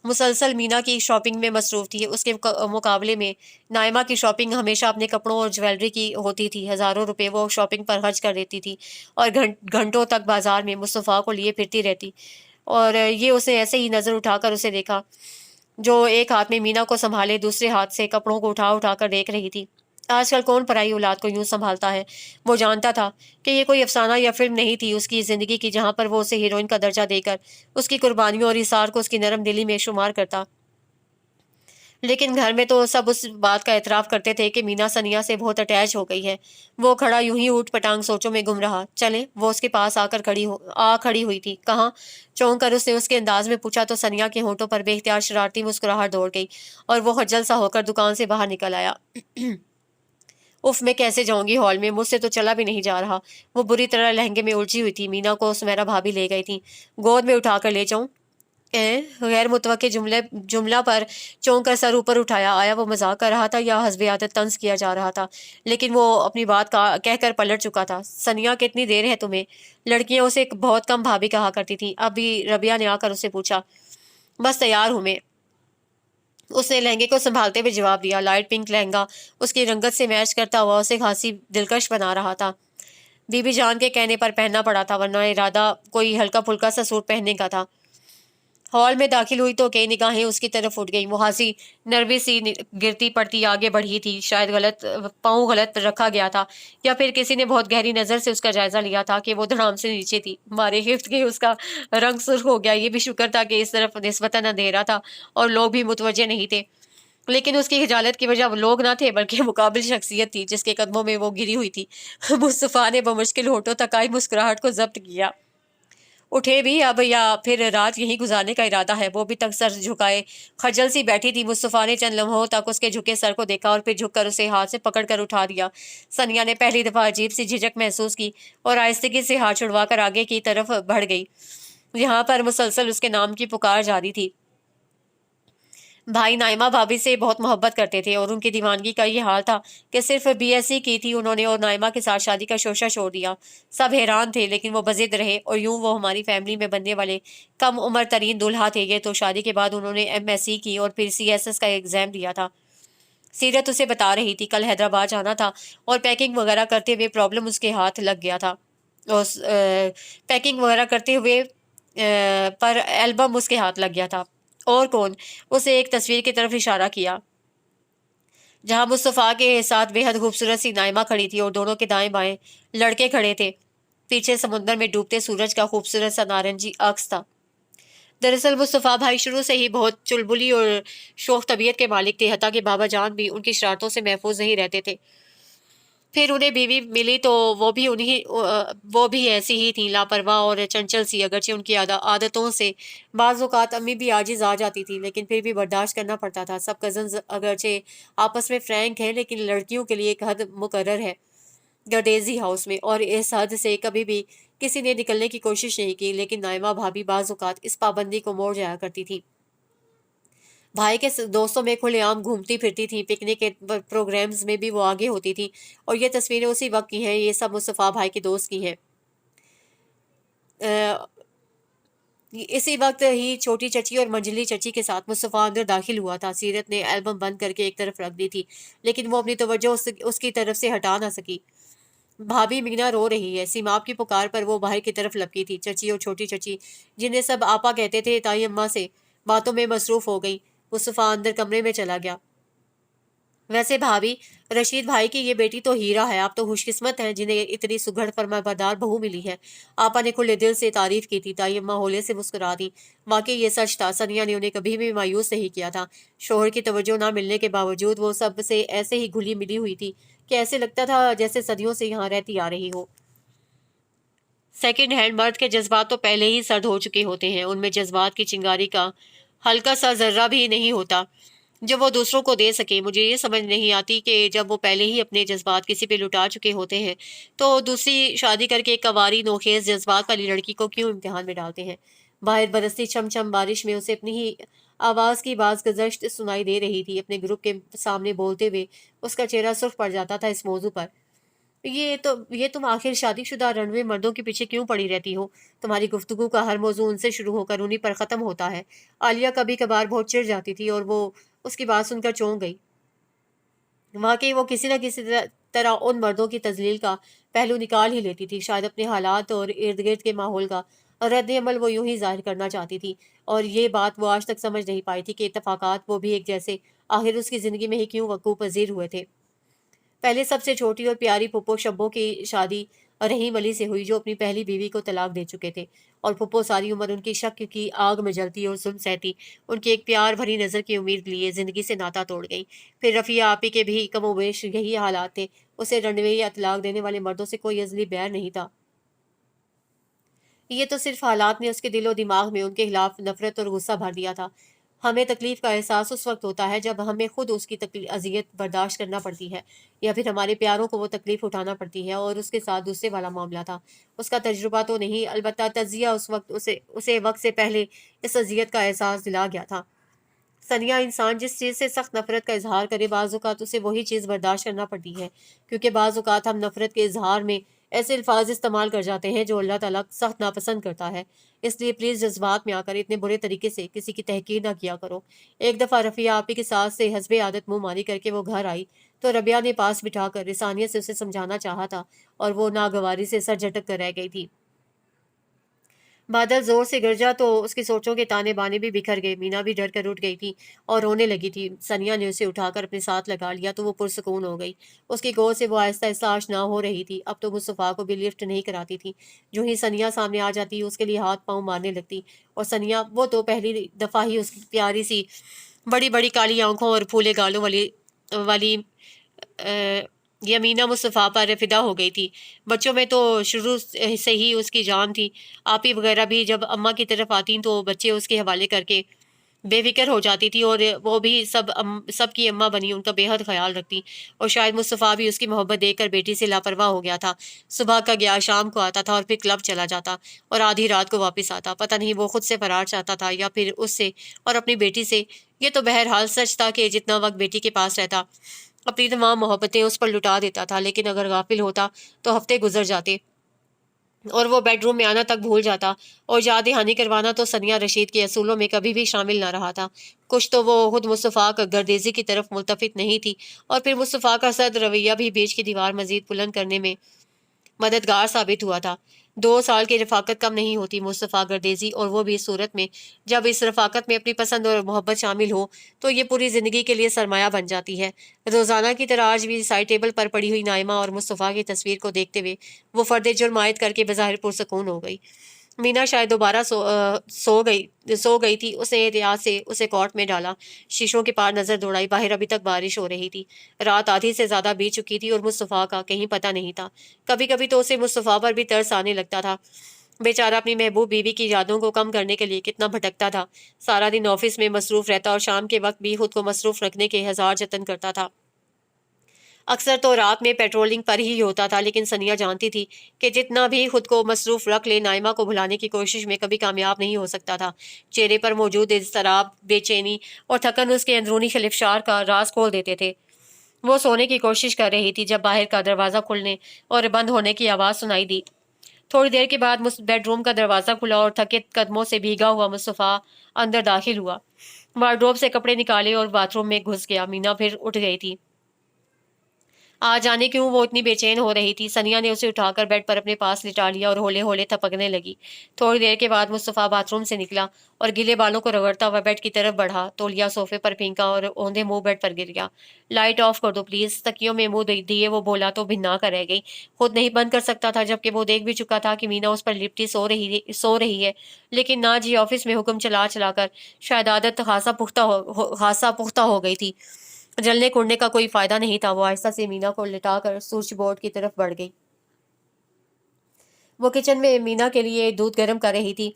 مسلسل مینا کی شاپنگ میں مصروف تھی۔ اس کے مقابلے میں نائمہ کی شاپنگ ہمیشہ اپنے کپڑوں اور جویلری کی ہوتی تھی۔ ہزاروں روپے وہ شاپنگ پر خرچ کر دیتی تھی اور گھنٹوں تک بازار میں مصطفیٰ کو لیے پھرتی رہتی، اور یہ اسے ایسے ہی نظر اٹھا کر اسے دیکھا جو ایک ہاتھ میں مینا کو سنبھالے دوسرے ہاتھ سے کپڑوں کو اٹھا اٹھا کر دیکھ رہی تھی۔ آج کل کون پرائی اولاد کو یوں سنبھالتا ہے؟ وہ جانتا تھا کہ یہ کوئی افسانہ یا فلم نہیں تھی اس کی زندگی کی، جہاں پر وہ اسے ہیروئن کا درجہ دے کر اس کی قربانیوں اور ایثار کو اس کی نرم دلی میں شمار کرتا۔ لیکن گھر میں تو سب اس بات کا اعتراف کرتے تھے کہ مینا سنیا سے بہت اٹیچ ہو گئی ہے۔ وہ کھڑا یوں ہی اوٹ پٹانگ سوچوں میں گم رہا۔ چلیں، وہ اس کے پاس کھڑی ہوئی تھی۔ کہاں؟ چونک کر اس نے اس کے انداز میں پوچھا تو سنیا کے ہونٹوں پر بے اختیار شرارتی مسکراہٹ دوڑ گئی اور وہ خجل سا ہو کر دکان سے باہر نکل آیا۔ اف، میں کیسے جاؤں گی ہال میں؟ مجھ سے تو چلا بھی نہیں جا رہا۔ وہ بری طرح لہنگے میں الجھی ہوئی تھی۔ مینا کو سمیرا بھابھی لے گئی تھی۔ گود میں اٹھا کر لے جاؤں؟ غیر متوقع جملہ پر چونک کر سر اوپر اٹھایا۔ آیا وہ مذاق کر رہا تھا یا حسب عادت طنز کیا جا رہا تھا؟ لیکن وہ اپنی بات کہہ کر پلٹ چکا تھا۔ سنیا، کتنی دیر ہے تمہیں؟ لڑکیاں اسے بہت کم بھابھی کہا کرتی تھیں۔ اب بھی ربیہ نے آ کر اسے پوچھا۔ بس تیار ہوں میں، اس نے لہنگے کو سنبھالتے ہوئے جواب دیا۔ لائٹ پنک لہنگا اس کی رنگت سے میچ کرتا ہوا اسے خاصی دلکش بنا رہا تھا۔ بی بی جان کے کہنے پر پہننا پڑا تھا، ورنہ ارادہ کوئی ہلکا پھلکا سا سوٹ پہننے کا تھا۔ ہال میں داخل ہوئی تو کئی نگاہیں اس کی طرف اٹھ گئیں۔ وہ ہنسی نروی سی گرتی پڑتی آگے بڑھی تھی۔ شاید پاؤں غلط رکھا گیا تھا یا پھر کسی نے بہت گہری نظر سے اس کا جائزہ لیا تھا کہ وہ دھڑام سے نیچے تھی۔ مارے خفت کے اس کا رنگ سرخ ہو گیا۔ یہ بھی شکر تھا کہ اس طرف نسبتاً اندھیرا تھا اور لوگ بھی متوجہ نہیں تھے، لیکن اس کی خجالت کی وجہ وہ لوگ نہ تھے بلکہ مقابل شخصیت تھی جس کے قدموں میں وہ گری ہوئی تھی۔ مصطفیٰ نے بمشکل ہونٹوں تک آئی مسکراہٹ کو ضبط کیا۔ اٹھے بھی اب یا پھر رات یہیں گزارنے کا ارادہ ہے؟ وہ بھی تک سر جھکائے خجل سی بیٹھی تھی۔ مصطفیٰ نے چند لمحوں تک اس کے جھکے سر کو دیکھا اور پھر جھک کر اسے ہاتھ سے پکڑ کر اٹھا دیا۔ سنیا نے پہلی دفعہ عجیب سی جھجک محسوس کی اور آہستگی سے ہاتھ چھڑوا کر آگے کی طرف بڑھ گئی۔ یہاں پر مسلسل اس کے نام کی پکار جاری تھی۔ بھائی نائمہ بھابھی سے بہت محبت کرتے تھے اور ان کی دیوانگی کا یہ حال تھا کہ صرف بی ایس سی کی تھی انہوں نے اور نائمہ کے ساتھ شادی کا شوشہ چھوڑ دیا۔ سب حیران تھے لیکن وہ بضد رہے، اور یوں وہ ہماری فیملی میں بننے والے کم عمر ترین دولہا تھے۔ یہ تو شادی کے بعد انہوں نے ایم ایس سی کی اور پھر سی ایس ایس کا ایگزام دیا تھا۔ سیرت اسے بتا رہی تھی کل حیدرآباد جانا تھا اور پیکنگ وغیرہ کرتے ہوئے پرابلم اس کے ہاتھ لگ گیا تھا۔ پیکنگ وغیرہ کرتے ہوئے پر البم اس کے ہاتھ لگ گیا تھا۔ اور کون؟ اسے ایک تصویر کی طرف اشارہ کیا جہاں مصطفیٰ کے ساتھ بے حد خوبصورت سی نائمہ کھڑی تھی اور دونوں کے دائیں بائیں لڑکے کھڑے تھے۔ پیچھے سمندر میں ڈوبتے سورج کا خوبصورت سا نارنجی عکس تھا۔ دراصل مصطفیٰ بھائی شروع سے ہی بہت چلبلی اور شوخ طبیعت کے مالک تھے، حتیٰ کہ بابا جان بھی ان کی شرارتوں سے محفوظ نہیں رہتے تھے۔ پھر انہیں بیوی ملی تو وہ بھی ایسی ہی تھیں، لاپرواہ اور چنچل سی۔ اگرچہ ان کی عادتوں سے بعض اوقات امی بھی عاجز آ جاتی تھی لیکن پھر بھی برداشت کرنا پڑتا تھا۔ سب کزنز اگرچہ آپس میں فرینک ہیں لیکن لڑکیوں کے لیے ایک حد مقرر ہے گڈیزی ہاؤس میں، اور اس حد سے کبھی بھی کسی نے نکلنے کی کوشش نہیں کی۔ لیکن نائمہ بھابھی بعض اوقات اس پابندی کو موڑ جایا کرتی تھی۔ بھائی کے دوستوں میں کھلے عام گھومتی پھرتی تھی، پکنک کے پروگرامز میں بھی وہ آگے ہوتی تھی، اور یہ تصویریں اسی وقت کی ہیں۔ یہ سب مصطفیٰ بھائی کے دوست کی ہیں۔ اسی وقت ہی چھوٹی چچی اور منجلی چچی کے ساتھ مصطفیٰ اندر داخل ہوا تھا۔ سیرت نے البم بند کر کے ایک طرف رکھ دی تھی لیکن وہ اپنی توجہ اس کی طرف سے ہٹا نہ سکی۔ بھابھی مینا رو رہی ہے، سیماب کی پکار پر وہ باہر کی طرف لپکی تھی۔ چچی اور چھوٹی چچی جنہیں سب آپا کہتے تھے تائی اماں سے باتوں میں مصروف ہو گئی۔ مصطفیٰ اندر کمرے میں چلا گیا۔ ویسے بھابھی، رشید بھائی کی یہ بیٹی تو ہیرا ہے، آپ تو خوش قسمت ہیں جنہیں اتنی سگھڑ فرمانبردار بہو ملی ہے۔ آپا نے کھلے دل سے تعریف کی تھی۔ تائی اماں ہولے سے مسکرا دی۔ واقعی یہ سچ تھا، سنیا نے انہیں کبھی بھی مایوس نہیں کیا تھا۔ شوہر کی توجہ نہ ملنے کے باوجود وہ سب سے ایسے ہی گھلی ملی ہوئی تھی کہ ایسے لگتا تھا جیسے صدیوں سے یہاں رہتی آ رہی ہو۔ سیکنڈ ہینڈ مرد کے جذبات تو پہلے ہی سرد ہو چکے ہوتے ہیں، ان میں جذبات کی چنگاری کا ہلکا سا ذرہ بھی نہیں ہوتا جو وہ دوسروں کو دے سکے۔ مجھے یہ سمجھ نہیں آتی کہ جب وہ پہلے ہی اپنے جذبات کسی پہ لٹا چکے ہوتے ہیں تو دوسری شادی کر کے ایک کنواری نوخیز جذبات والی لڑکی کو کیوں امتحان میں ڈالتے ہیں۔ باہر برستی چھم چھم بارش میں اسے اپنی ہی آواز کی باز گزشت سنائی دے رہی تھی۔ اپنے گروپ کے سامنے بولتے ہوئے اس کا چہرہ سرخ پڑ جاتا تھا اس موضوع پر۔ یہ تم آخر شادی شدہ رنوے مردوں کے پیچھے کیوں پڑی رہتی ہو؟ تمہاری گفتگو کا ہر موضوع ان سے شروع ہو کر انہی پر ختم ہوتا ہے۔ عالیہ کبھی کبھار بہت چڑ جاتی تھی اور وہ اس کی بات سن کر چونک گئی۔ واقعی وہ کسی نہ کسی طرح ان مردوں کی تذلیل کا پہلو نکال ہی لیتی تھی۔ شاید اپنے حالات اور ارد گرد کے ماحول کا رد عمل وہ یوں ہی ظاہر کرنا چاہتی تھی، اور یہ بات وہ آج تک سمجھ نہیں پائی تھی کہ اتفاقات وہ بھی ایک جیسے آخر اس کی زندگی میں ہی کیوں وقوع پذیر ہوئے تھے۔ پہلے سب سے چھوٹی اور پیاری پھپھو شبو کی شادی اور رحیم علی سے ہوئی جو اپنی پہلی بیوی کو طلاق دے چکے تھے، اور پھپھو ساری عمر ان کی شک کی آگ میں جلتی اور ظلم سہتی ان کی ایک پیار بھری نظر کی امید لیے زندگی سے ناتا توڑ گئی۔ پھر رفیہ آپی کے بھی کم و بیش یہی حالات تھے، اسے رنوے یا طلاق دینے والے مردوں سے کوئی ازلی بیع نہیں تھا، یہ تو صرف حالات نے اس کے دل و دماغ میں ان کے خلاف نفرت اور غصہ بھر دیا تھا۔ ہمیں تکلیف کا احساس اس وقت ہوتا ہے جب ہمیں خود اس کی اذیت برداشت کرنا پڑتی ہے، یا پھر ہمارے پیاروں کو وہ تکلیف اٹھانا پڑتی ہے، اور اس کے ساتھ دوسرے والا معاملہ تھا۔ اس کا تجربہ تو نہیں، البتہ تجزیہ اس وقت اسے وقت سے پہلے اس اذیت کا احساس دلا گیا تھا۔ ثانیہ، انسان جس چیز سے سخت نفرت کا اظہار کرے بعض اوقات اسے وہی چیز برداشت کرنا پڑتی ہے، کیونکہ بعض اوقات ہم نفرت کے اظہار میں ایسے الفاظ استعمال کر جاتے ہیں جو اللہ تعالیٰ سخت ناپسند کرتا ہے۔ اس لیے پلیز جذبات میں آ کر اتنے برے طریقے سے کسی کی تحقیر نہ کیا کرو۔ ایک دفعہ رفیہ آپی کے ساتھ سے حسب عادت منہ ماری کر کے وہ گھر آئی تو ربیہ نے پاس بٹھا کر لسانیت سے اسے سمجھانا چاہا تھا، اور وہ ناگواری سے سر جھٹک کر رہ گئی تھی۔ بادل زور سے گرجا تو اس کی سوچوں کے تانے بانے بھی بکھر گئے۔ مینا بھی ڈر کر اٹھ گئی تھی اور رونے لگی تھی۔ ثانیہ نے اسے اٹھا کر اپنے ساتھ لگا لیا تو وہ پرسکون ہو گئی۔ اس کی گود سے وہ آہستہ آہستہ آشنا ہو رہی تھی۔ اب تو مصطفیٰ کو بھی لفٹ نہیں کراتی تھی۔ جو ہی ثانیہ سامنے آ جاتی اس کے لیے ہاتھ پاؤں مارنے لگتی، اور ثانیہ، وہ تو پہلی دفعہ ہی اس کی پیاری سی بڑی بڑی کالی آنکھوں اور پھولے گالوں والی یمینا مصطفیٰ پر فدا ہو گئی تھی۔ بچوں میں تو شروع سے ہی اس کی جان تھی۔ آپی وغیرہ بھی جب اماں کی طرف آتی تو بچے اس کے حوالے کر کے بے فکر ہو جاتی تھی، اور وہ بھی سب کی اماں بنی ان کا بے حد خیال رکھتی۔ اور شاید مصطفیٰ بھی اس کی محبت دیکھ کر بیٹی سے لاپرواہ ہو گیا تھا۔ صبح کا گیا شام کو آتا تھا اور پھر کلب چلا جاتا اور آدھی رات کو واپس آتا۔ پتہ نہیں وہ خود سے فرار چاہتا تھا یا پھر اس سے اور اپنی بیٹی سے۔ یہ تو بہرحال سچ تھا کہ جتنا وقت بیٹی کے پاس رہتا اپنی تمام محبتیں اس پر لٹا دیتا تھا، لیکن اگر غافل ہوتا تو ہفتے گزر جاتے اور وہ بیڈ روم میں آنا تک بھول جاتا، اور یاد دہانی کروانا تو ثانیہ رشید کے اصولوں میں کبھی بھی شامل نہ رہا تھا۔ کچھ تو وہ خود مصطفیٰ کا گردیزی کی طرف ملتفت نہیں تھی، اور پھر مصطفیٰ کا سرد رویہ بھی بیچ کی دیوار مزید بلند کرنے میں مددگار ثابت ہوا تھا۔ 2 سال کی رفاقت کم نہیں ہوتی مصطفیٰ گردیزی، اور وہ بھی اس صورت میں جب اس رفاقت میں اپنی پسند اور محبت شامل ہو تو یہ پوری زندگی کے لیے سرمایہ بن جاتی ہے۔ روزانہ کی طرح آج بھی سائڈ ٹیبل پر پڑی ہوئی نائمہ اور مصطفیٰ کی تصویر کو دیکھتے ہوئے وہ فرد جرم عائد کر کے بظاہر پرسکون ہو گئی۔ مینا شاید دوبارہ سو گئی تھی۔ اس نے احتیاط سے اسے کورٹ میں ڈالا، شیشوں کے پار نظر دوڑائی۔ باہر ابھی تک بارش ہو رہی تھی، رات آدھی سے زیادہ بیت چکی تھی اور مصطفیٰ کا کہیں پتہ نہیں تھا۔ کبھی کبھی تو اسے مصطفیٰ پر بھی ترس آنے لگتا تھا۔ بیچارہ اپنی محبوب بیوی کی یادوں کو کم کرنے کے لیے کتنا بھٹکتا تھا، سارا دن آفس میں مصروف رہتا اور شام کے وقت بھی خود کو مصروف رکھنے کے ہزار جتن کرتا تھا۔ اکثر تو رات میں پیٹرولنگ پر ہی ہوتا تھا، لیکن ثانیہ جانتی تھی کہ جتنا بھی خود کو مصروف رکھ لے نائمہ کو بھلانے کی کوشش میں کبھی کامیاب نہیں ہو سکتا تھا۔ چہرے پر موجود اضطراب، بے چینی اور تھکن اس کے اندرونی خلفشار کا راز کھول دیتے تھے۔ وہ سونے کی کوشش کر رہی تھی جب باہر کا دروازہ کھلنے اور بند ہونے کی آواز سنائی دی۔ تھوڑی دیر کے بعد بیڈ روم کا دروازہ کھلا اور تھکے قدموں سے بھیگا ہوا مصطفیٰ اندر داخل ہوا۔ وارڈروب سے کپڑے نکالے اور باتھ روم میں گھس گیا۔ مینا پھر اٹھ گئی تھی۔ آج جانے کیوں وہ اتنی بے چین ہو رہی تھی۔ ثانیہ نے اسے اٹھا کر بیڈ پر اپنے پاس لٹا لیا اور ہولے ہولے تھپکنے لگی۔ تھوڑی دیر کے بعد مصطفیٰ باتھ روم سے نکلا اور گیلے بالوں کو رگڑتا ہوا بیڈ کی طرف بڑھا۔ تولیہ صوفے پر پھینکا اور اوندھے منہ بیڈ پر گر گیا۔ لائٹ آف کر دو پلیز، تکیوں میں منہ دیے وہ بولا تو بھنا کر رہ گئی۔ خود نہیں بند کر سکتا تھا، جبکہ وہ دیکھ بھی چکا تھا کہ مینا اس پر لپٹی سو رہی ہے، لیکن نہ جی آفس میں حکم چلا چلا کر شاید عادت خاصا پختہ ہو گئی تھی۔ جلنے کڑنے کا کوئی فائدہ نہیں تھا۔ وہ آہستہ سے مینا کو لٹا کر سوئچ بورڈ کی طرف بڑھ گئی۔ وہ کچن میں مینا کے لیے دودھ گرم کر رہی تھی۔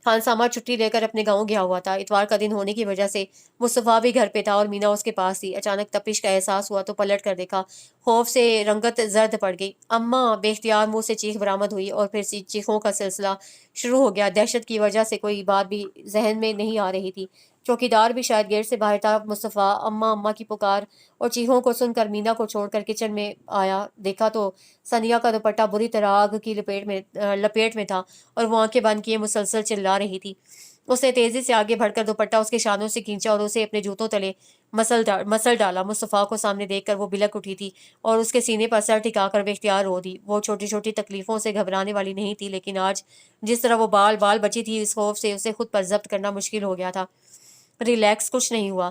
خانسامہ چھٹی لے کر اپنے گاؤں گیا ہوا تھا۔ اتوار کا دن ہونے کی وجہ سے مصطفیٰ بھی گھر پہ تھا اور مینا اس کے پاس تھی۔ اچانک تپش کا احساس ہوا تو پلٹ کر دیکھا، خوف سے رنگت زرد پڑ گئی۔ اماں! بے اختیار منہ سے چیخ برآمد ہوئی اور پھر چیخوں کا سلسلہ شروع ہو گیا۔ دہشت کی وجہ سے کوئی بات بھی ذہن میں نہیں آ رہی تھی۔ چوکیدار بھی شاید گیٹ سے باہر تھا۔ مصطفیٰ اماں اماں کی پکار اور چیخوں کو سن کر مینا کو چھوڑ کر کچن میں آیا۔ دیکھا تو ثانیہ کا دوپٹہ بری طرح آگ کی لپیٹ میں تھا اور وہ آنکھیں بند کیے مسلسل چلا رہی تھی۔ اس نے تیزی سے آگے بڑھ کر دوپٹہ اس کے شانوں سے کھینچا اور اسے اپنے جوتوں تلے مسل ڈالا۔ مصطفیٰ کو سامنے دیکھ کر وہ بلک اٹھی تھی اور اس کے سینے پر سر ٹکا کر بے اختیار رو دی۔ وہ چھوٹی چھوٹی تکلیفوں سے گھبرانے والی نہیں تھی، لیکن آج جس طرح وہ بال بچی تھی، اس خوف سے اسے خود پر ضبط کرنا مشکل ہو گیا تھا۔ ریلیکس، کچھ نہیں ہوا۔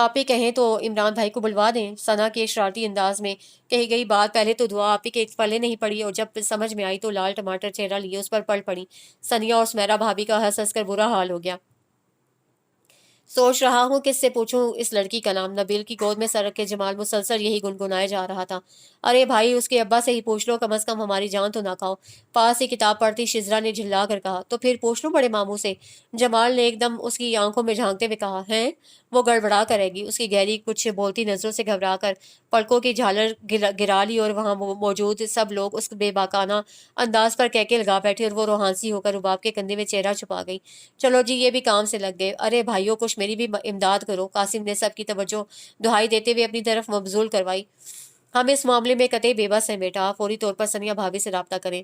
آپ ہی کہیں تو عمران بھائی کو بلوا دیں۔ ثنا کے شرارتی انداز میں کہی گئی بات پہلے تو دعا آپ ہی کے پلے نہیں پڑی، اور جب سمجھ میں آئی تو لال ٹماٹر چہرہ لیے اس پر پڑ پڑی۔ ثنیا اور سمیرا بھابھی کا ہنس ہنس کر برا حال ہو گیا۔ سوچ رہا ہوں کس سے پوچھوں اس لڑکی کا نام۔ نبیل کی گود میں سر رکھ کے جمال مسلسل یہی گنگنائے جا رہا تھا۔ ارے بھائی اس کے ابا سے ہی پوچھ لو، کم از کم ہماری جان تو نہ کھاؤ۔ پاس ہی کتاب پڑھتی شزرا نے جھلا کر کہا۔ تو پھر پوچھ لو بڑے ماموں سے، جمال نے ایک دم اس کی آنکھوں میں جھانکتے ہوئے کہا۔ ہیں؟ وہ گڑبڑا کر رہ گی۔ اس کی گہری کچھ بولتی نظروں سے گھبرا کر پلکوں کی جھالر گرا لی، اور وہاں موجود سب لوگ اس بے باکانہ انداز پر کہکے لگا بیٹھے، اور وہ روحانسی ہو کر رباب کے کندھے میں چہرہ چھپا گئی۔ چلو جی یہ بھی کام سے لگ گئے۔ ارے بھائیوں کچھ میری بھی امداد کرو۔ قاسم نے سب کی توجہ دہائی دیتے ہوئے اپنی طرف مبذول کروائی۔ ہم اس معاملے میں قطعی بے بس ہیں بیٹا، آپ فوری طور پر ثنیا بھابھی سے رابطہ کریں۔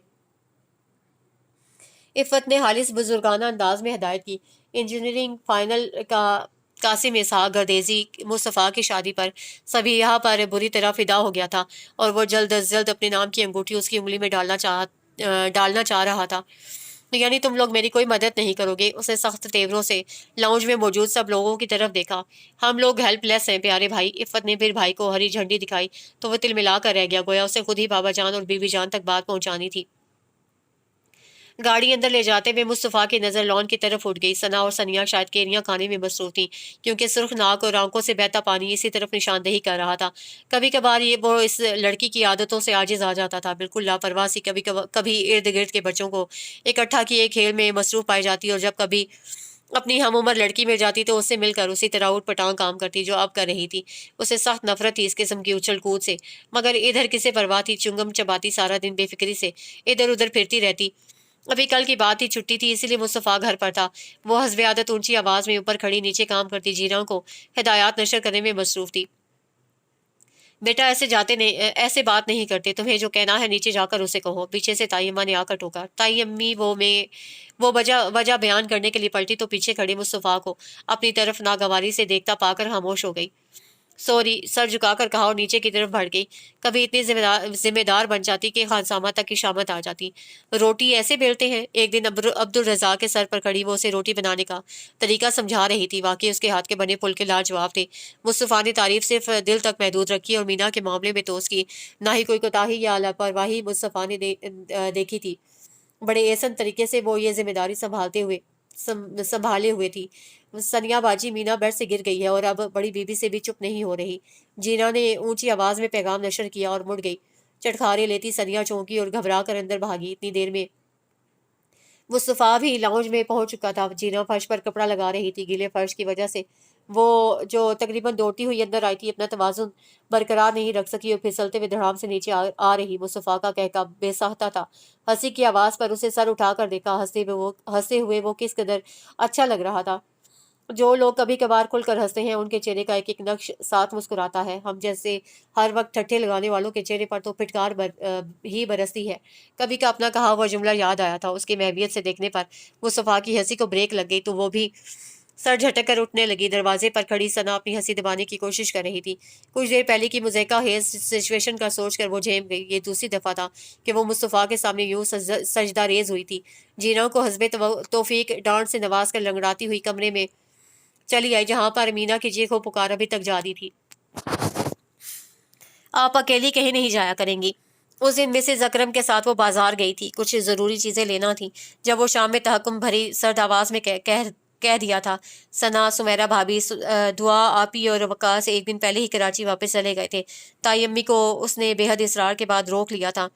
عفت نے خالص بزرگانہ انداز میں ہدایت کی۔ انجینئرنگ فائنل کا قاسم اسحاق گردیزی مصطفیٰ کی شادی پر سبھی یہاں پر بری طرح فدا ہو گیا تھا، اور وہ جلد از جلد اپنے نام کی انگوٹھی اس کی انگلی میں ڈالنا چاہ رہا تھا۔ یعنی تم لوگ میری کوئی مدد نہیں کرو گے؟ اسے سخت تیوروں سے لاؤنج میں موجود سب لوگوں کی طرف دیکھا۔ ہم لوگ ہیلپ لیس ہیں پیارے بھائی۔ عفت نے پھر بھائی کو ہری جھنڈی دکھائی تو وہ تل ملا کر رہ گیا، گویا اسے خود ہی بابا جان اور بی بی جان تک بات پہنچانی تھی۔ گاڑی اندر لے جاتے ہوئے مصطفیٰ کی نظر لان کی طرف اٹھ گئی۔ ثنا اور ثنیا شاید کیریاں کھانے میں مصروف تھیں، کیونکہ سرخ ناک اور آنکھوں سے بہتا پانی اسی طرف نشاندہی کر رہا تھا۔ کبھی کبھار وہ اس لڑکی کی عادتوں سے عاجز آ جاتا تھا، بالکل لاپرواہ سی۔ کبھی ارد گرد کے بچوں کو اکٹھا کیے کھیل میں مصروف پائی جاتی، اور جب کبھی اپنی ہم عمر لڑکی مل جاتی تو اس سے مل کر اسی طرح اٹھ پٹانگ کام کرتی جو اب کر رہی تھی۔ اسے سخت نفرت تھی اس قسم کی اچھل کود سے، مگر ادھر کسے پرواہ تھی؟ چنگم چباتی سارا دن بے فکری سے ادھر ادھر پھرتی رہتی۔ ابھی کل کی بات ہی، چھٹی تھی، اسی لیے مصطفیٰ گھر پر تھا۔ وہ حسب عادت اونچی آواز میں اوپر کھڑی نیچے کام کرتی جینا کو ہدایات نشر کرنے میں مصروف تھی۔ بیٹا ایسے بات نہیں کرتے، تمہیں جو کہنا ہے نیچے جا کر اسے کہو۔ پیچھے سے تائی اماں نے آ کر ٹوکا۔ تائی امی وہ وجہ بیان کرنے کے لیے پلٹی تو پیچھے کھڑے مصطفیٰ کو اپنی طرف ناگواری سے دیکھتا پا کر خاموش ہو گئی۔ سوری، سر جھکا کر کہا اور نیچے کی طرف بڑھ گئی۔ کبھی اتنی ذمہ دار بن جاتی کہ خانسامہ تک کی شامت آ جاتی۔ روٹی ایسے بیلتے ہیں؟ ایک دن عبد الرزاق کے سر پر کھڑی وہ اسے روٹی بنانے کا طریقہ سمجھا رہی تھی۔ واقعی اس کے ہاتھ کے بنے پھلکے لاجواب تھے۔ مصطفیٰ نے تعریف صرف دل تک محدود رکھی، اور مینا کے معاملے میں تو اس کی نہ ہی کوئی کوتاہی یا لاپرواہی مصطفیٰ نے دیکھی تھی۔ بڑے احسن طریقے سے وہ یہ ذمہ داری سنبھالے ہوئے تھی۔ ثنیا باجی مینا بیڈ سے گر گئی ہے، اور اب بڑی بیوی سے بھی چپ نہیں ہو رہی۔ جینا نے اونچی آواز میں پیغام نشر کیا اور مڑ گئی۔ چٹخارے لیتی ثنیا چونکی اور گھبرا کر اندر بھاگی۔ اتنی دیر میں مصطفیٰ بھی لاؤنج میں پہنچ چکا تھا۔ جینا فرش پر کپڑا لگا رہی تھی۔ گیلے فرش کی وجہ سے وہ جو تقریباً دوڑتی ہوئی اندر آئی تھی اپنا توازن برقرار نہیں رکھ سکی، اور پھسلتے ہوئے دھڑام سے نیچے آ رہی مصطفیٰ کا کہکا بے ساختہ تھا۔ ہنسی کی آواز پر اسے سر اٹھا کر دیکھا۔ ہنستے ہوئے وہ کس قدر اچھا لگ رہا تھا۔ جو لوگ کبھی کبھار کھل کر ہنستے ہیں ان کے چہرے کا ایک ایک نقش ساتھ مسکراتا ہے۔ ہم جیسے ہر وقت ٹھٹھے لگانے والوں کے چہرے پر تو پھٹکار ہی برستی ہے۔ کبھی کا اپنا کہا ہوا جملہ یاد آیا تھا۔ اس کی محویت سے دیکھنے پر مصطفیٰ کی ہنسی کو بریک لگ گئی تو وہ بھی سر جھٹک کر اٹھنے لگی۔ دروازے پر کھڑی ثنا اپنی ہنسی دبانے کی کوشش کر رہی تھی۔ کچھ دیر پہلے کی مضحکہ خیز سچویشن کا سوچ کر وہ جھیم گئی۔ یہ دوسری دفعہ تھا کہ وہ مصطفیٰ کے سامنے یوں سجدہ ریز ہوئی تھی۔ جینا کو حسب توفیق ڈانٹ سے نواز کر لنگڑاتی ہوئی کمرے میں چلی آئی، جہاں پر مینا کی چیخ و پکار ابھی تک جاری تھی۔ آپ اکیلی کہیں نہیں جایا کریں گی؟ اس دن مسز اکرم کے ساتھ وہ بازار گئی تھی، کچھ ضروری چیزیں لینا تھیں۔ جب وہ شام میں تحکم بھری سرد آواز میں کہہ دیا تھا۔ ثنا، سمیرا بھابھی، دعا آپی اور وقاص ایک دن پہلے ہی کراچی واپس چلے گئے تھے۔ تائی امی کو اس نے بے حد اصرار کے بعد روک لیا تھا۔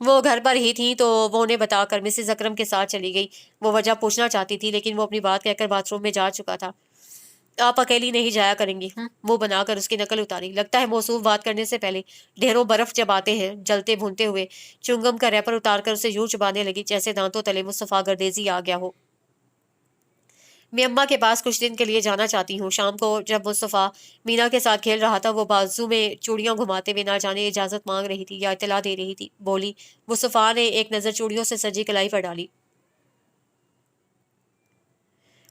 وہ گھر پر ہی تھیں تو وہ انہیں بتا کر مسز اکرم کے ساتھ چلی گئی۔ وہ وجہ پوچھنا چاہتی تھی، لیکن وہ اپنی بات کہہ کر باتھ روم میں جا چکا تھا۔ آپ اکیلی نہیں جایا کریں گی؟ منہ بنا کر اس کی نقل اتاری۔ لگتا ہے موصوف بات کرنے سے پہلے ڈھیروں برف چباتے ہیں۔ جلتے بھونتے ہوئے چنگم کا ریپر اتار کر اسے یوں چبانے لگی جیسے دانتوں تلے مصطفیٰ گردیزی آ گیا ہو۔ میں اماں کے پاس کچھ دن کے لیے جانا چاہتی ہوں۔ شام کو جب مصطفیٰ مینا کے ساتھ کھیل رہا تھا وہ بازو میں چوڑیاں گھماتے ہوئے نہ جانے اجازت مانگ رہی تھی یا اطلاع دے رہی تھی۔ بولی۔ مصطفیٰ نے ایک نظر چوڑیوں سے سجی کلائی پر ڈالی۔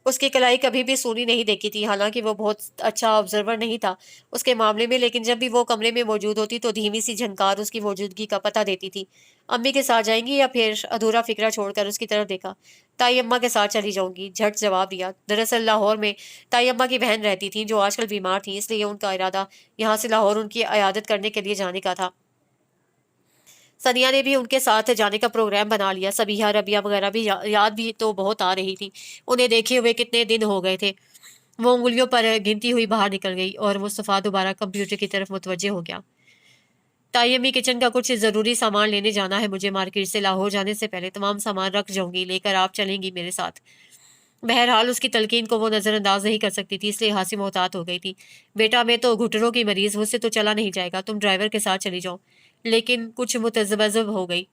اس کی کلائی کبھی بھی سونی نہیں دیکھی تھی، حالانکہ وہ بہت اچھا آبزرور نہیں تھا اس کے معاملے میں، لیکن جب بھی وہ کمرے میں موجود ہوتی تو دھیمی سی جھنکار اس کی موجودگی کا پتہ دیتی تھی۔ امی کے ساتھ جائیں گی یا پھر ادھورا فکرہ چھوڑ کر اس کی طرف دیکھا۔ تائی اماں کے ساتھ چلی جاؤں گی، جھٹ جواب دیا۔ دراصل لاہور میں تائی اماں کی بہن رہتی تھی جو آج کل بیمار تھی، اس لیے ان کا ارادہ یہاں سے لاہور ان کی عیادت کرنے کے لیے جانے کا تھا۔ سنیا نے بھی ان کے ساتھ جانے کا پروگرام بنا لیا۔ سبیحہ، ربیہ وغیرہ بھی یاد بھی تو بہت آ رہی تھی، انہیں دیکھے ہوئے کتنے دن ہو گئے تھے۔ وہ انگلیوں پر گنتی ہوئی باہر نکل گئی اور مصطفیٰ دوبارہ کمپیوٹر کی طرف متوجہ ہو گیا۔ تائی امی، کچن کا کچھ ضروری سامان لینے جانا ہے مجھے، مارکیٹ سے لاہور جانے سے پہلے تمام سامان رکھ جاؤں گی، لے کر آپ چلیں گی میرے ساتھ۔ بہرحال اس کی تلقین کو وہ نظر انداز نہیں کر سکتی تھی، اس لیے ہاسی محتاط ہو گئی تھی۔ بیٹا، میں تو گھٹنوں کی مریض، مجھ سے تو چلا نہیں جائے گا، تم ڈرائیور کے ساتھ چلی جاؤ۔ لیکن کچھ متذبذب ہو گئی۔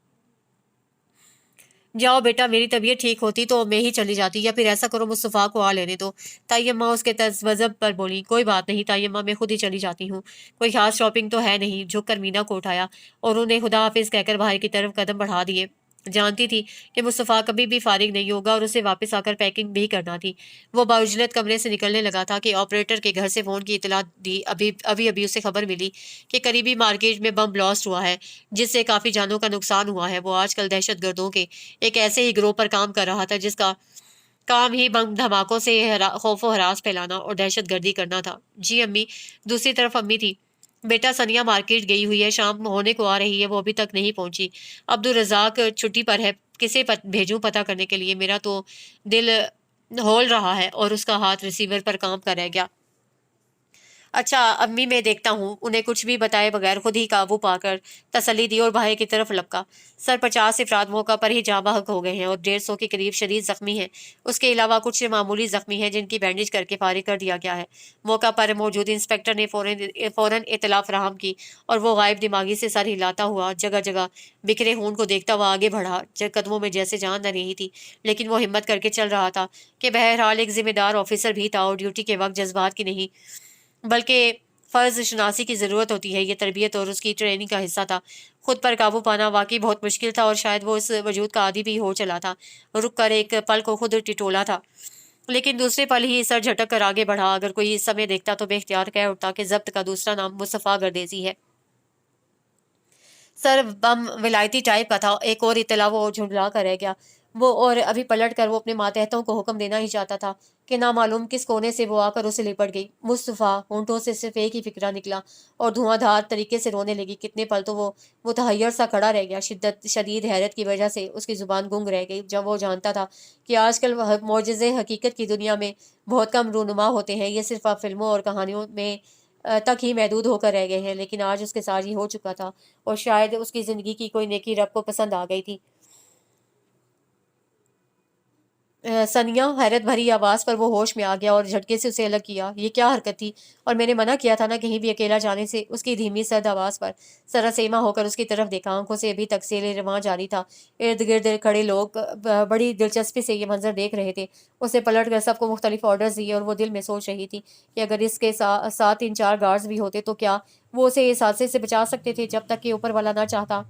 جاؤ بیٹا، میری طبیعت ٹھیک ہوتی تو میں ہی چلی جاتی، یا پھر ایسا کرو مصطفیٰ کو آ لینے دو۔ تائی اماں اس کے تذبذب پر بولی، کوئی بات نہیں تائی اماں، میں خود ہی چلی جاتی ہوں، کوئی خاص شاپنگ تو ہے نہیں۔ جھک کر مینا کو اٹھایا اور انہیں خدا حافظ کہہ کر باہر کی طرف قدم بڑھا دیے۔ جانتی تھی کہ مصطفیٰ کبھی بھی فارغ نہیں ہوگا اور اسے واپس آ کر پیکنگ بھی کرنا تھی۔ وہ باعجلت کمرے سے نکلنے لگا تھا کہ آپریٹر کے گھر سے فون کی اطلاع دی۔ ابھی اسے خبر ملی کہ قریبی مارکیٹ میں بم بلاسٹ ہوا ہے، جس سے کافی جانوں کا نقصان ہوا ہے۔ وہ آج کل دہشت گردوں کے ایک ایسے ہی گروہ پر کام کر رہا تھا جس کا کام ہی بم دھماکوں سے خوف و ہراس پھیلانا اور دہشت گردی کرنا تھا۔ جی امی۔ دوسری طرف امی تھی، بیٹا سنیا مارکیٹ گئی ہوئی ہے، شام ہونے کو آ رہی ہے، وہ ابھی تک نہیں پہنچی۔ عبدالرزاق چھٹی پر ہے، کسے بھیجوں پتہ کرنے کے لیے؟ میرا تو دل ہول رہا ہے اور اس کا ہاتھ ریسیور پر کام کر رہ گیا۔ اچھا امی، میں دیکھتا ہوں۔ انہیں کچھ بھی بتائے بغیر خود ہی قابو پا کر تسلی دی اور باہر کی طرف لپکا۔ سر 50 افراد موقع پر ہی جاں بحق ہو گئے ہیں اور 150 کے قریب شدید زخمی ہیں۔ اس کے علاوہ کچھ معمولی زخمی ہیں جن کی بینڈیج کر کے فارغ کر دیا گیا ہے۔ موقع پر موجود انسپکٹر نے فوراً اطلاع فراہم کی اور وہ غائب دماغی سے سر ہلاتا ہوا جگہ جگہ بکھرے خون کو دیکھتا ہوا آگے بڑھا، قدموں میں جیسے جان نہ رہی تھی، لیکن وہ ہمت کر کے چل رہا تھا کہ بہرحال ایک ذمہ دار آفیسر بھی تھا اور ڈیوٹی کے وقت جذبات کی نہیں بلکہ فرض شناسی کی ضرورت ہوتی ہے، یہ تربیت اور اس کی ٹریننگ کا حصہ تھا۔ خود پر قابو پانا واقعی بہت مشکل تھا اور شاید وہ اس وجود کا عادی بھی ہو چلا تھا۔ رک کر ایک پل کو خود ٹٹولا تھا، لیکن دوسرے پل ہی سر جھٹک کر آگے بڑھا۔ اگر کوئی اس سمے دیکھتا تو بے اختیار کہہ اٹھتا کہ ضبط کا دوسرا نام مصطفیٰ گردیزی ہے۔ سر بم ولایتی ٹائپ کا تھا۔ ایک اور اطلاع وہ جھنجلا کر رہ گیا، وہ اور ابھی پلٹ کر وہ اپنے ماتحتوں کو حکم دینا ہی چاہتا تھا کہ نامعلوم کس کونے سے وہ آ کر اسے لپٹ گئی۔ مصطفیٰ، ہونٹوں سے صرف ایک ہی فکرہ نکلا اور دھواں دھار طریقے سے رونے لگی۔ کتنے پل تو وہ متحیر سا کھڑا رہ گیا، شدید حیرت کی وجہ سے اس کی زبان گنگ رہ گئی۔ جب وہ جانتا تھا کہ آج کل معجزے حقیقت کی دنیا میں بہت کم رونما ہوتے ہیں، یہ صرف اب فلموں اور کہانیوں میں تک ہی محدود ہو کر رہ گئے ہیں، لیکن آج اس کے ساتھ یہ ہو چکا تھا اور شاید اس کی زندگی کی کوئی نیکی رب کو پسند آ گئی تھی۔ سنیا، حیرت بھری آواز پر وہ ہوش میں آ گیا اور جھٹکے سے اسے الگ کیا۔ یہ کیا حرکت تھی؟ اور میں نے منع کیا تھا نا کہیں بھی اکیلا جانے سے۔ اس کی دھیمی سرد آواز پر سراسیما ہو کر اس کی طرف دیکھا، آنکھوں سے ابھی تک سیل رواں جاری تھا۔ ارد گرد کھڑے لوگ بڑی دلچسپی سے یہ منظر دیکھ رہے تھے۔ اسے پلٹ کر سب کو مختلف آرڈرز دیے اور وہ دل میں سوچ رہی تھی کہ اگر اس کے ساتھ 3-4 گارڈز بھی ہوتے تو کیا وہ اسے اس حادثے سے بچا سکتے تھے، جب تک کہ اوپر والا نہ چاہتا۔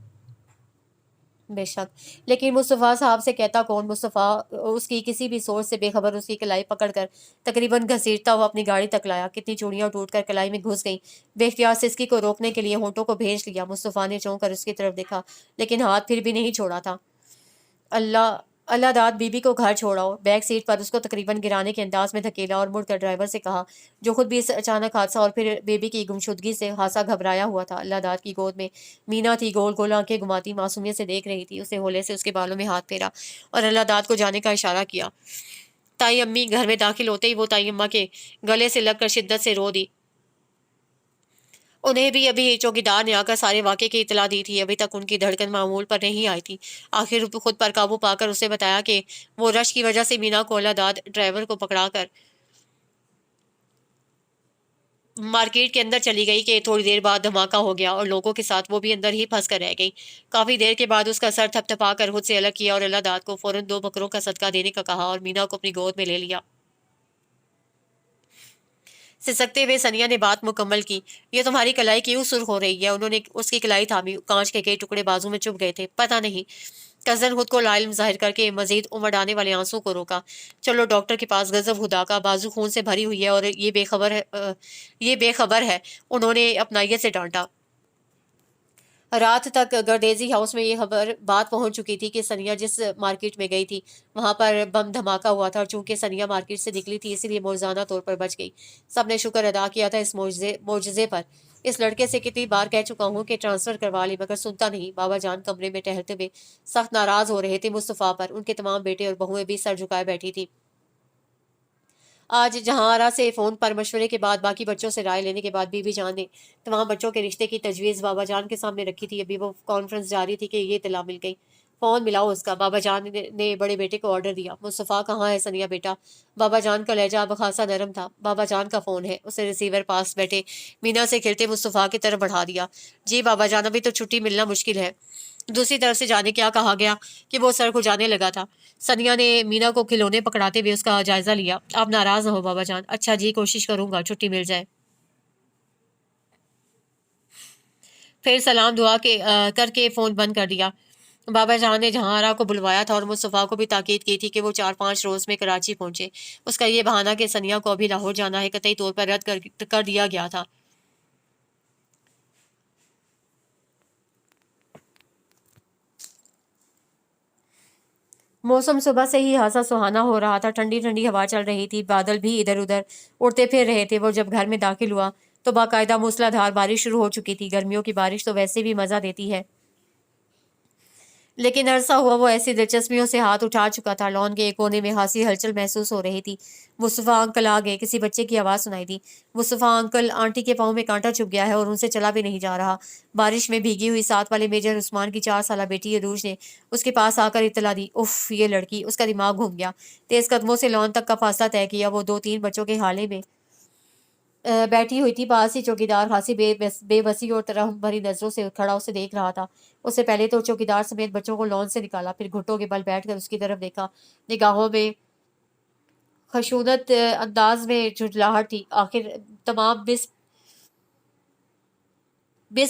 بے شک، لیکن مصطفیٰ صاحب سے کہتا کون؟ مصطفیٰ اس کی کسی بھی سوچ سے بے خبر اس کی کلائی پکڑ کر تقریباً گھسیٹتا ہوا اپنی گاڑی تک لایا۔ کتنی چوڑیاں ٹوٹ کر کلائی میں گھس گئیں۔ بے اختیار سسکی کو روکنے کے لیے ہونٹوں کو بھیج لیا۔ مصطفیٰ نے چونک کر اس کی طرف دیکھا، لیکن ہاتھ پھر بھی نہیں چھوڑا تھا۔ اللہ اللہ داد، بی بی کو گھر چھوڑاؤ۔ بیک سیٹ پر اس کو تقریباً گرانے کے انداز میں دھکیلا اور مڑ کر ڈرائیور سے کہا، جو خود بھی اس اچانک حادثہ اور پھر بیبی کی گمشدگی سے خاصا گھبرایا ہوا تھا۔ اللہ داد کی گود میں مینا تھی، گول گول آنکھیں گھماتی معصومیت سے دیکھ رہی تھی۔ اسے ہولے سے اس کے بالوں میں ہاتھ پھیرا اور اللہ داد کو جانے کا اشارہ کیا۔ تائی امی گھر میں داخل ہوتے ہی وہ تائی اماں کے گلے سے لگ کر شدت سے رو دی۔ انہیں بھی ابھی چوکیدار نے آ کر سارے واقعے کی اطلاع دی تھی۔ ابھی تک ان کی دھڑکن معمول پر نہیں آئی تھی۔ آخر خود پر قابو پا کر اسے بتایا کہ وہ رش کی وجہ سے مینا کو اللہ داد ڈرائیور کو پکڑا کر مارکیٹ کے اندر چلی گئی کہ تھوڑی دیر بعد دھماکہ ہو گیا اور لوگوں کے ساتھ وہ بھی اندر ہی پھنس کر رہ گئی۔ کافی دیر کے بعد اس کا سر تھپ تھپا کر خود سے الگ کیا اور اللہ داد کو فوراً 2 بکروں کا صدقہ دینے کا کہا اور مینا کو اپنی گود میں لے لیا۔ سسکتے ہوئے سنیا نے بات مکمل کی، یہ تمہاری کلائی کیوں سرخ ہو رہی ہے؟ انہوں نے اس کی کلائی تھامی، کانچ کے کئی ٹکڑے بازو میں چبھ گئے تھے۔ پتہ نہیں، کزن خود کو لاعلم ظاہر کر کے مزید عمر ڈالنے والے آنسو کو روکا۔ چلو ڈاکٹر کے پاس، غضب خدا کا، بازو خون سے بھری ہوئی ہے اور یہ بے خبر ہے، انہوں نے اپنائیت سے ڈانٹا۔ رات تک گردیزی ہاؤس میں یہ بات پہنچ چکی تھی کہ ثنیا جس مارکیٹ میں گئی تھی وہاں پر بم دھماکہ ہوا تھا، اور چونکہ ثنیا مارکیٹ سے نکلی تھی اسی لیے موزانہ طور پر بچ گئی۔ سب نے شکر ادا کیا تھا اس معجزے پر۔ اس لڑکے سے کتنی بار کہہ چکا ہوں کہ ٹرانسفر کروا لی، مگر سنتا نہیں۔ بابا جان کمرے میں ٹہلتے ہوئے سخت ناراض ہو رہے تھے مصطفیٰ پر۔ ان کے تمام بیٹے اور بہویں بھی سر جھکائے بیٹھی تھی۔ آج جہاں سے فون پر مشورے کے بعد، باقی بچوں سے رائے لینے کے بعد، بی بی جان نے تمام بچوں کے رشتے کی تجویز بابا جان کے سامنے رکھی تھی۔ ابھی وہ کانفرنس جاری تھی کہ یہ اطلاع مل گئی۔ فون ملاؤ اس کا، بابا جان نے بڑے بیٹے کو آرڈر دیا۔ مصطفیٰ کہاں ہے ثنیا بیٹا؟ بابا جان کا لہجہ اب خاصا نرم تھا۔ بابا جان کا فون ہے۔ اسے ریسیور پاس بیٹھے مینا سے کھلتے مصطفیٰ کی طرف بڑھا دیا۔ جی بابا جان، ابھی تو چھٹی ملنا مشکل ہے۔ دوسری طرف سے جانے کیا کہا گیا کہ وہ سر کھجانے لگا تھا۔ ثنیا نے مینا کو کھلونے پکڑاتے ہوئے اس کا جائزہ لیا۔ آپ ناراض نہ ہو بابا جان۔ اچھا جی، کوشش کروں گا چھٹی مل جائے۔ پھر سلام دعا کر کے فون بند کر دیا۔ بابا جان نے جہاں کو بلوایا تھا اور مصطفیٰ کو بھی تاکید کی تھی کہ وہ 4-5 روز میں کراچی پہنچے۔ اس کا یہ بہانہ کہ ثنیا کو ابھی لاہور جانا ہے قطعی طور پر رد کر دیا گیا تھا۔ موسم صبح سے ہی خاصا سہانا ہو رہا تھا۔ ٹھنڈی ٹھنڈی ہوا چل رہی تھی، بادل بھی ادھر ادھر اڑتے پھر رہے تھے۔ وہ جب گھر میں داخل ہوا تو باقاعدہ موسلا دھار بارش شروع ہو چکی تھی۔ گرمیوں کی بارش تو ویسے بھی مزہ دیتی ہے، لیکن عرصہ ہوا وہ ایسی دلچسپیوں سے ہاتھ اٹھا چکا تھا۔ لان کے ایک کونے میں خاصی ہلچل محسوس ہو رہی تھی۔ مصطفیٰ انکل آ گئے، کسی بچے کی آواز سنائی دی۔ مصطفیٰ انکل، آنٹی کے پاؤں میں کانٹا چبھ گیا ہے اور ان سے چلا بھی نہیں جا رہا۔ بارش میں بھیگی ہوئی ساتھ والے میجر عثمان کی 4 سالہ بیٹی عروج نے اس کے پاس آ کر اطلاع دی۔ اف، یہ لڑکی! اس کا دماغ گھوم گیا۔ تیز قدموں سے لان تک کا فاصلہ طے کیا۔ وہ 2-3 بچوں کے حالے میں بیٹھی ہوئی تھی، پاس ہی چوکیدار خاصی بے بسی اور ترحم بھری نظروں سے کھڑا اسے دیکھ رہا تھا۔ اس سے پہلے تو چوکیدار سمیت بچوں کو لان سے نکالا، پھر گھٹوں کے بل بیٹھ کر اس کی طرف دیکھا۔ نگاہوں میں خشونت انداز میں جھنجھلاہٹ تھی۔ آخر تمام بس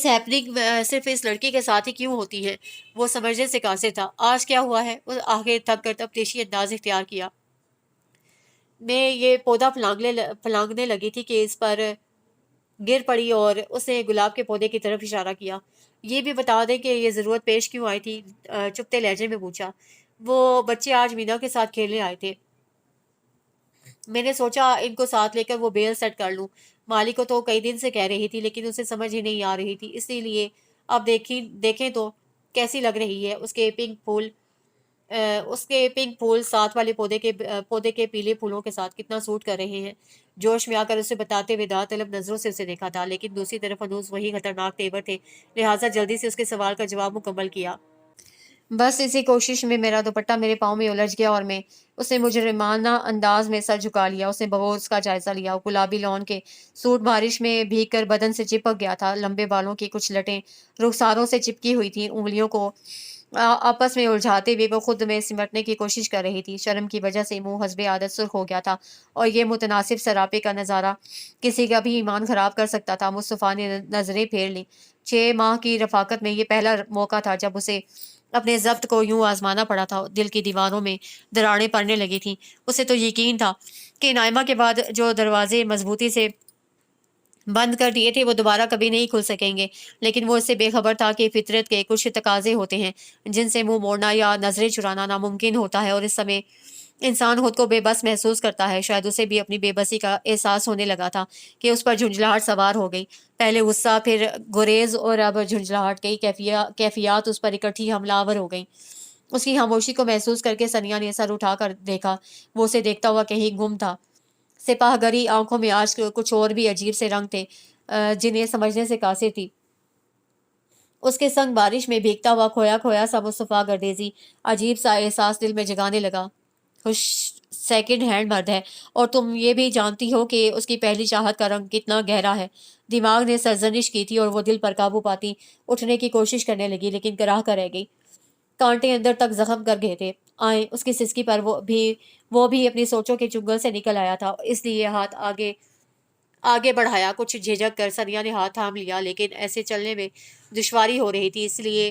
ہیپننگ صرف اس لڑکی کے ساتھ ہی کیوں ہوتی ہے؟ وہ سمجھنے سے قاصر تھا۔ آج کیا ہوا ہے؟ وہ آخر تھک کر تفتیشی انداز اختیار کیا۔ میں یہ پودا پھلانگنے لگی تھی کہ اس پر گر پڑی اور اس نے گلاب کے پودے کی طرف اشارہ کیا۔ یہ بھی بتا دیں کہ یہ ضرورت پیش کیوں آئی تھی؟ چپتے لہجے میں پوچھا۔ وہ بچے آج مینا کے ساتھ کھیلنے آئے تھے، میں نے سوچا ان کو ساتھ لے کر وہ بیل سیٹ کر لوں۔ مالی کو تو کئی دن سے کہہ رہی تھی لیکن اسے سمجھ ہی نہیں آ رہی تھی، اسی لیے اب دیکھیں تو کیسی لگ رہی ہے۔ اس کے پنک پھول ساتھ والے پودے کے پیلے پھولوں کے ساتھ کتنا سوٹ کر رہے ہیں۔ جوش میں آ کر اسے بتاتے ہوئے داں طلب نظروں سے اسے دیکھا تھا، لیکن دوسری طرف ہنوز وہی خطرناک تیور تھے، لہٰذا جلدی سے اس کے سوال کا جواب مکمل کیا۔ بس اسی کوشش میں میرا دوپٹہ میرے پاؤں میں الجھ گیا اور اس نے مجرمانہ انداز میں سر جھکا لیا۔ اس نے بغور کا جائزہ لیا۔ گلابی لان کے سوٹ بارش میں بھیگ کر بدن سے چپک گیا تھا۔ لمبے بالوں کی کچھ لٹیں رخساروں سے چپکی ہوئی تھیں۔ انگلیوں کو آپس میں الجھاتے ہوئے وہ خود میں سمٹنے کی کوشش کر رہی تھی۔ شرم کی وجہ سے منہ حسب عادت سرخ ہو گیا تھا اور یہ متناسب سراپے کا نظارہ کسی کا بھی ایمان خراب کر سکتا تھا۔ مصطفیٰ نے نظریں پھیر لیں۔ 6 ماہ کی رفاقت میں یہ پہلا موقع تھا جب اسے اپنے ضبط کو یوں آزمانا پڑا تھا۔ دل کی دیواروں میں دراڑیں پڑنے لگی تھیں۔ اسے تو یقین تھا کہ نائمہ کے بعد جو دروازے مضبوطی سے بند کر دیے تھے وہ دوبارہ کبھی نہیں کھل سکیں گے، لیکن وہ اس سے بے خبر تھا کہ فطرت کے کچھ تقاضے ہوتے ہیں جن سے منہ موڑنا یا نظریں چرانا ناممکن ہوتا ہے، اور اس سمے انسان خود کو بے بس محسوس کرتا ہے۔ شاید اسے بھی اپنی بے بسی کا احساس ہونے لگا تھا کہ اس پر جھنجھلاہٹ سوار ہو گئی، پہلے غصہ، پھر گریز اور اب جھنجھلاہٹ۔ کئی کیفیات اس پر اکٹھی حملہ آور ہو گئیں۔ اس کی خاموشی کو محسوس کر کے ثنیا نے سر اٹھا کر دیکھا۔ وہ اسے دیکھتا ہوا کہیں گم تھا۔ سپاہ گری آنکھوں میں آج کچھ اور بھی عجیب سے رنگ تھے جنہیں سمجھنے سے قاصر تھی۔ اس کے سنگ بارش میں بھیگتا ہوا کھویا کھویا سا مصطفیٰ گردیزی عجیب سا احساس دل میں جگانے لگا۔ خوش سیکنڈ ہینڈ مرد ہے اور تم یہ بھی جانتی ہو کہ اس کی پہلی چاہت کا رنگ کتنا گہرا ہے۔ دماغ نے سرزنش کی تھی اور وہ دل پر قابو پاتی اٹھنے کی کوشش کرنے لگی، لیکن کراہ کر رہ گئی۔ کانٹے اندر تک زخم کر گئے تھے۔ اس کی سسکی پر وہ بھی اپنی سوچوں کے چنگل سے نکل آیا تھا، اس لیے ہاتھ آگے بڑھایا۔ کچھ جھجک کر ثنیا نے ہاتھ تھام لیا، لیکن ایسے چلنے میں دشواری ہو رہی تھی، اس لیے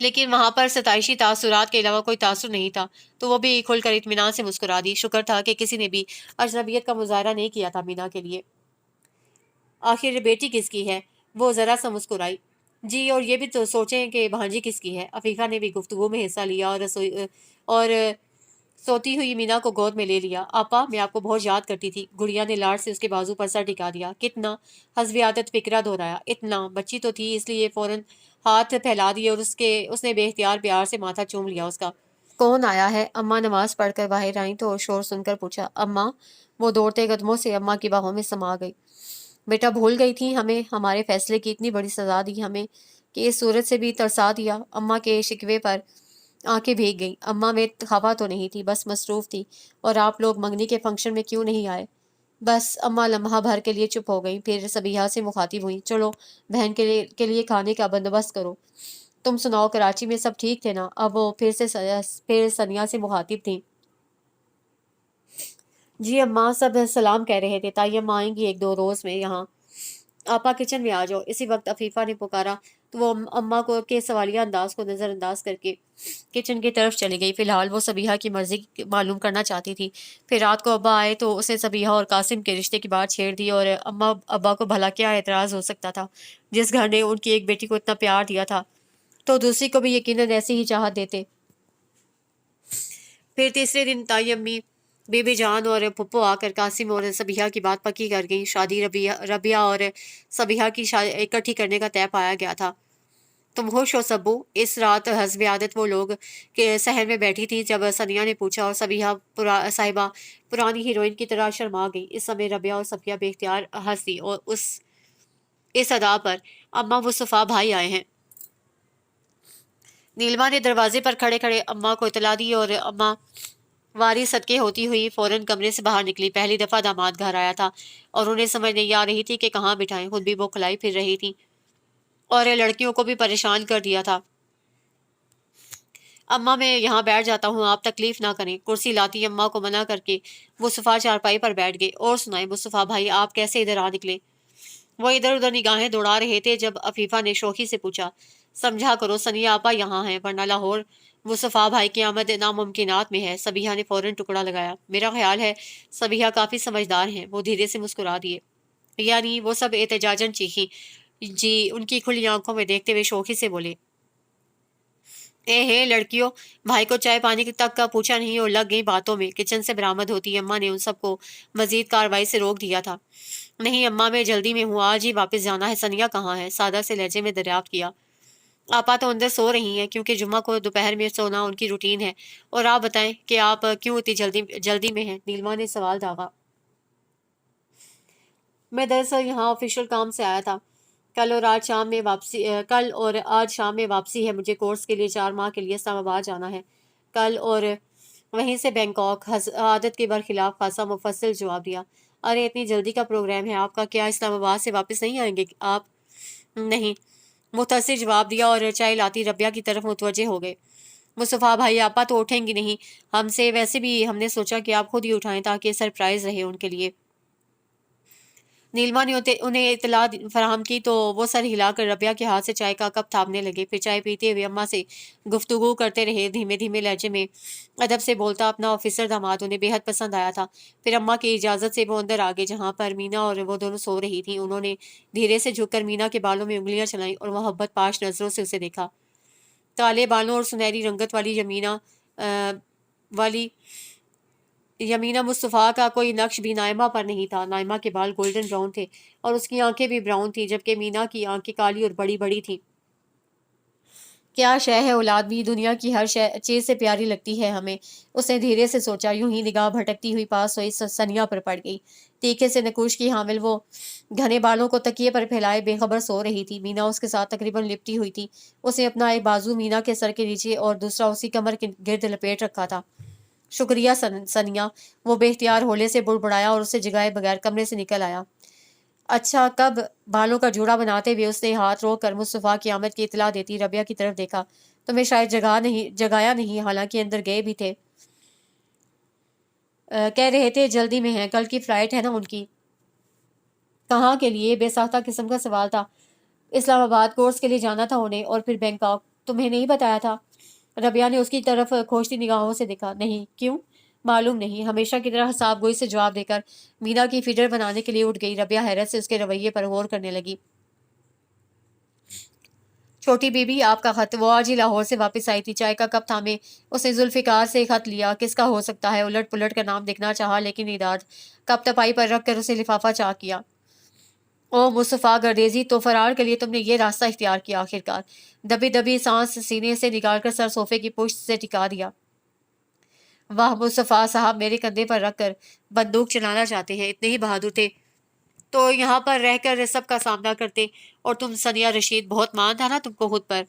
لیکن وہاں پر ستائشی تاثرات کے علاوہ کوئی تاثر نہیں تھا، تو وہ بھی کھل کر اطمینان سے مسکرا دی۔ شکر تھا کہ کسی نے بھی اجنبیت کا مظاہرہ نہیں کیا تھا مینا کے لیے۔ آخر بیٹی کس کی ہے؟ وہ ذرا سا مسکرائی۔ جی، اور یہ بھی تو سوچیں کہ بھانجی کس کی ہے۔ عفیفہ نے بھی گفتگو میں حصہ لیا اور سوتی ہوئی مینا کو گود میں لے لیا۔ آپا، میں آپ کو بہت یاد کرتی تھی۔ گڑیا نے لاڈ سے اس کے بازو پر سر ٹکا دیا۔ کتنا؟ حسب عادت فکرہ دہرایا۔ اتنا؟ بچی تو تھی اس لیے فوراً ہاتھ پھیلا دیے اور اس نے بے اختیار پیار سے ماتھا چوم لیا اس کا۔ کون آیا ہے؟ اماں نماز پڑھ کر باہر آئیں تو شور سن کر پوچھا۔ اماں؟ وہ دوڑتے قدموں سے اماں کی باہوں میں سما گئی۔ بیٹا بھول گئی تھی ہمیں؟ ہمارے فیصلے کی اتنی بڑی سزا دی ہمیں کہ اس صورت سے بھی ترسا دیا۔ اماں کے شکوے پر آنکھیں بھیگ گئیں۔ اماں میں خفا تو نہیں تھی، بس مصروف تھی۔ اور آپ لوگ منگنی کے فنکشن میں کیوں نہیں آئے؟ بس۔ اماں لمحہ بھر کے لیے چپ ہو گئیں، پھر صبیحہ سے مخاطب ہوئیں۔ چلو بہن کے لیے کھانے کا بندوبست کرو۔ تم سناؤ، کراچی میں سب ٹھیک تھے نا؟ اب وہ پھر ثنیا سے مخاطب تھیں۔ جی اماں، سب سلام کہہ رہے تھے۔ تائی اماں آئیں گی 1-2 روز میں یہاں۔ آپا کچن میں آ جاؤ۔ اسی وقت عفیفہ نے پکارا تو وہ اماں کو کے سوالیہ انداز کو نظر انداز کر کے کچن کی طرف چلی گئی۔ فی الحال وہ صبیحہ کی مرضی معلوم کرنا چاہتی تھی۔ پھر رات کو ابا آئے تو اسے صبیحہ اور قاسم کے رشتے کی بات چھیڑ دی، اور اماں ابا کو بھلا کیا اعتراض ہو سکتا تھا؟ جس گھر نے ان کی ایک بیٹی کو اتنا پیار دیا تھا تو دوسری کو بھی یقیناً ایسی ہی چاہت دیتے۔ پھر تیسرے دن تائی امی، بی بی جان اور پھپھو آ کر قاسم اور صبیحہ کی بات پکی کر گئی۔ شادی ربیہ اور صبیحہ کی اکٹھی کرنے کا طے پایا گیا تھا۔ تم خوش ہو سبو؟ اس رات حسب عادت وہ لوگ کے صحن میں بیٹھی تھی جب ثنیا نے پوچھا، اور صبیحہ صاحبہ پرانی ہیروئن کی طرح شرما گئی۔ اس سمے ربیہ اور صفیہ بے اختیار ہنس دی اور اس ادا پر اماں مصطفیٰ بھائی آئے ہیں۔ نیلما نے دروازے پر کھڑے کھڑے اماں کو اطلاع دی اور اماں واری صدقے ہوتی ہوئی فوراً کمرے سے باہر نکلی۔ پہلی دفعہ داماد گھر آیا تھا اور انہیں سمجھ نہیں آ رہی تھی کہ کہاں بٹھائیں۔ خود بھی بوکھلائی پھر رہی تھی اور لڑکیوں کو بھی پریشان کر دیا تھا۔ اماں میں یہاں بیٹھ جاتا ہوں، آپ تکلیف نہ کریں۔ کرسی لاتی اماں کو منع کر کے مصطفیٰ چارپائی پر بیٹھ گئے۔ اور سنائیں مصطفیٰ بھائی، آپ کیسے ادھر آ نکلے؟ وہ ادھر ادھر نگاہیں دوڑا رہے تھے جب عفیفہ نے شوخی سے پوچھا، سمجھا کرو ثنیا آپا یہاں ہیں، ورنہ لاہور مصطفیٰ بھائی کی آمد ناممکنات میں ہے۔ صبیحہ نے فوراً ٹکڑا لگایا۔ میرا خیال ہے صبیحہ کافی سمجھدار ہیں۔ وہ دھیرے سے مسکرا دیے۔ یعنی؟ وہ سب احتجاجاً چیخیں۔ جی، ان کی کھلی آنکھوں میں دیکھتے ہوئے شوخی سے بولے، ہے لڑکیوں، بھائی کو چائے پانی تک کا پوچھا نہیں اور لگ گئی باتوں میں۔ کچن سے برآمد ہوتی اماں نے ان سب کو مزید کارروائی سے روک دیا تھا۔ نہیں اماں، میں جلدی میں ہوں، آج ہی واپس جانا ہے۔ ثنیا کہاں ہے؟ سادہ سے لہجے میں دریافت کیا۔ آپا تو اندر سو رہی ہیں، کیونکہ جمعہ کو دوپہر میں سونا ان کی روٹین ہے۔ اور آپ بتائیں کہ آپ کیوں اتنی جلدی میں ہیں؟ نیلما نے سوال داغا۔ میں دراصل یہاں آفیشل کام سے آیا تھا۔ کل اور آج شام میں واپسی ہے۔ مجھے کورس کے لیے 4 ماہ کے لیے اسلام آباد جانا ہے۔ کل اور وہیں سے بینکاک۔ عادت کے برخلاف خاصا مفصل جواب دیا۔ ارے اتنی جلدی کا پروگرام ہے آپ کا؟ کیا اسلام آباد سے واپس نہیں آئیں گے آپ؟ نہیں، مختصر جواب دیا اور چائے لاتی ربیہ کی طرف متوجہ ہو گئے۔ مصطفیٰ بھائی، آپا تو اٹھیں گی نہیں ہم سے، ویسے بھی ہم نے سوچا کہ آپ خود ہی اٹھائیں تاکہ سرپرائز رہے ان کے لیے۔ نیلما نے انہیں اطلاع فراہم کی تو وہ سر ہلا کر ربیہ کے ہاتھ سے چائے کا کپ تھاپنے لگے۔ پھر چائے پیتے ہوئے اماں سے گفتگو کرتے رہے۔ دھیمے دھیمے لہجے میں ادب سے بولتا اپنا آفیسر داماد انہیں بے حد پسند آیا تھا۔ پھر اماں کی اجازت سے وہ اندر آگے جہاں پر مینا اور وہ دونوں سو رہی تھیں۔ انہوں نے دھیرے سے جھک کر مینا کے بالوں میں انگلیاں چلائیں اور محبت پاش نظروں سے اسے دیکھا۔ کالے بالوں اور سنہری رنگت والی یمینا مصطفیٰ کا کوئی نقش بھی نائمہ پر نہیں تھا۔ نائمہ کے بال گولڈن براؤن تھے اور اس کی آنکھیں بھی براؤن تھیں، جبکہ مینا کی آنکھیں کالی اور بڑی بڑی تھیں۔ کیا شے ہے اولاد بھی، دنیا کی ہر چیز سے پیاری لگتی ہے ہمیں، اس نے دھیرے سے سوچا۔ یوں ہی نگاہ بھٹکتی ہوئی پاس ہوئی ثنیا پر پڑ گئی۔ تیکھے سے نکوش کی حامل وہ گھنے بالوں کو تکیے پر پھیلائے بے خبر سو رہی تھی۔ مینا اس کے ساتھ تقریباً لپٹی ہوئی تھی۔ اس نے اپنا ایک بازو مینا کے سر کے نیچے اور دوسرا اسی کمر کے گرد لپیٹ رکھا تھا۔ شکریہ ثنیا، وہ بے اختیار ہولے سے بڑبڑایا اور اسے جگائے بغیر کمرے سے نکل آیا۔ اچھا کب؟ بالوں کا جوڑا بناتے ہوئے اس نے ہاتھ روک کر مصطفیٰ کی آمد کی اطلاع دیتی ربیہ کی طرف دیکھا۔ تمہیں شاید جگایا نہیں، حالانکہ اندر گئے بھی تھے۔ کہہ رہے تھے جلدی میں ہیں، کل کی فلائٹ ہے نا ان کی؟ کہاں کے لیے؟ بے ساختہ قسم کا سوال تھا۔ اسلام آباد کورس کے لیے جانا تھا انہیں، اور پھر بینکاک۔ تمہیں نہیں بتایا تھا؟ ربیہ نے اس کی طرف کھوجتی نگاہوں سے دیکھا۔ نہیں، کیوں؟ معلوم نہیں، ہمیشہ کی طرح حساب گوئی سے جواب دے کر مینا کی فیڈر بنانے کے لیے اٹھ گئی۔ ربیہ حیرت سے اس کے رویے پر غور کرنے لگی۔ چھوٹی بی بی، آپ کا خط، وہ آج ہی لاہور سے واپس آئی تھی۔ چائے کا کپ تھامے اس نے ذوالفقار سے خط لیا۔ کس کا ہو سکتا ہے؟ الٹ پلٹ کر نام دیکھنا چاہا، لیکن اداد کپ تپائی پر رکھ کر اسے لفافہ چاک کیا۔ او مصطفیٰ گردیزی، تو فرار کے لیے تم نے یہ راستہ اختیار کیا آخرکار۔ دبی دبی سانس سینے سے نکال کر سر صوفے کی پشت سے ٹکا دیا۔ واہ، مصطفیٰ صاحب میرے کندھے پر رکھ کر بندوق چلانا چاہتے ہیں؟ اتنے ہی بہادر تھے تو یہاں پر رہ کر سب کا سامنا کرتے۔ اور تم ثنیہ رشید، بہت مان تھا نا تم کو خود پر۔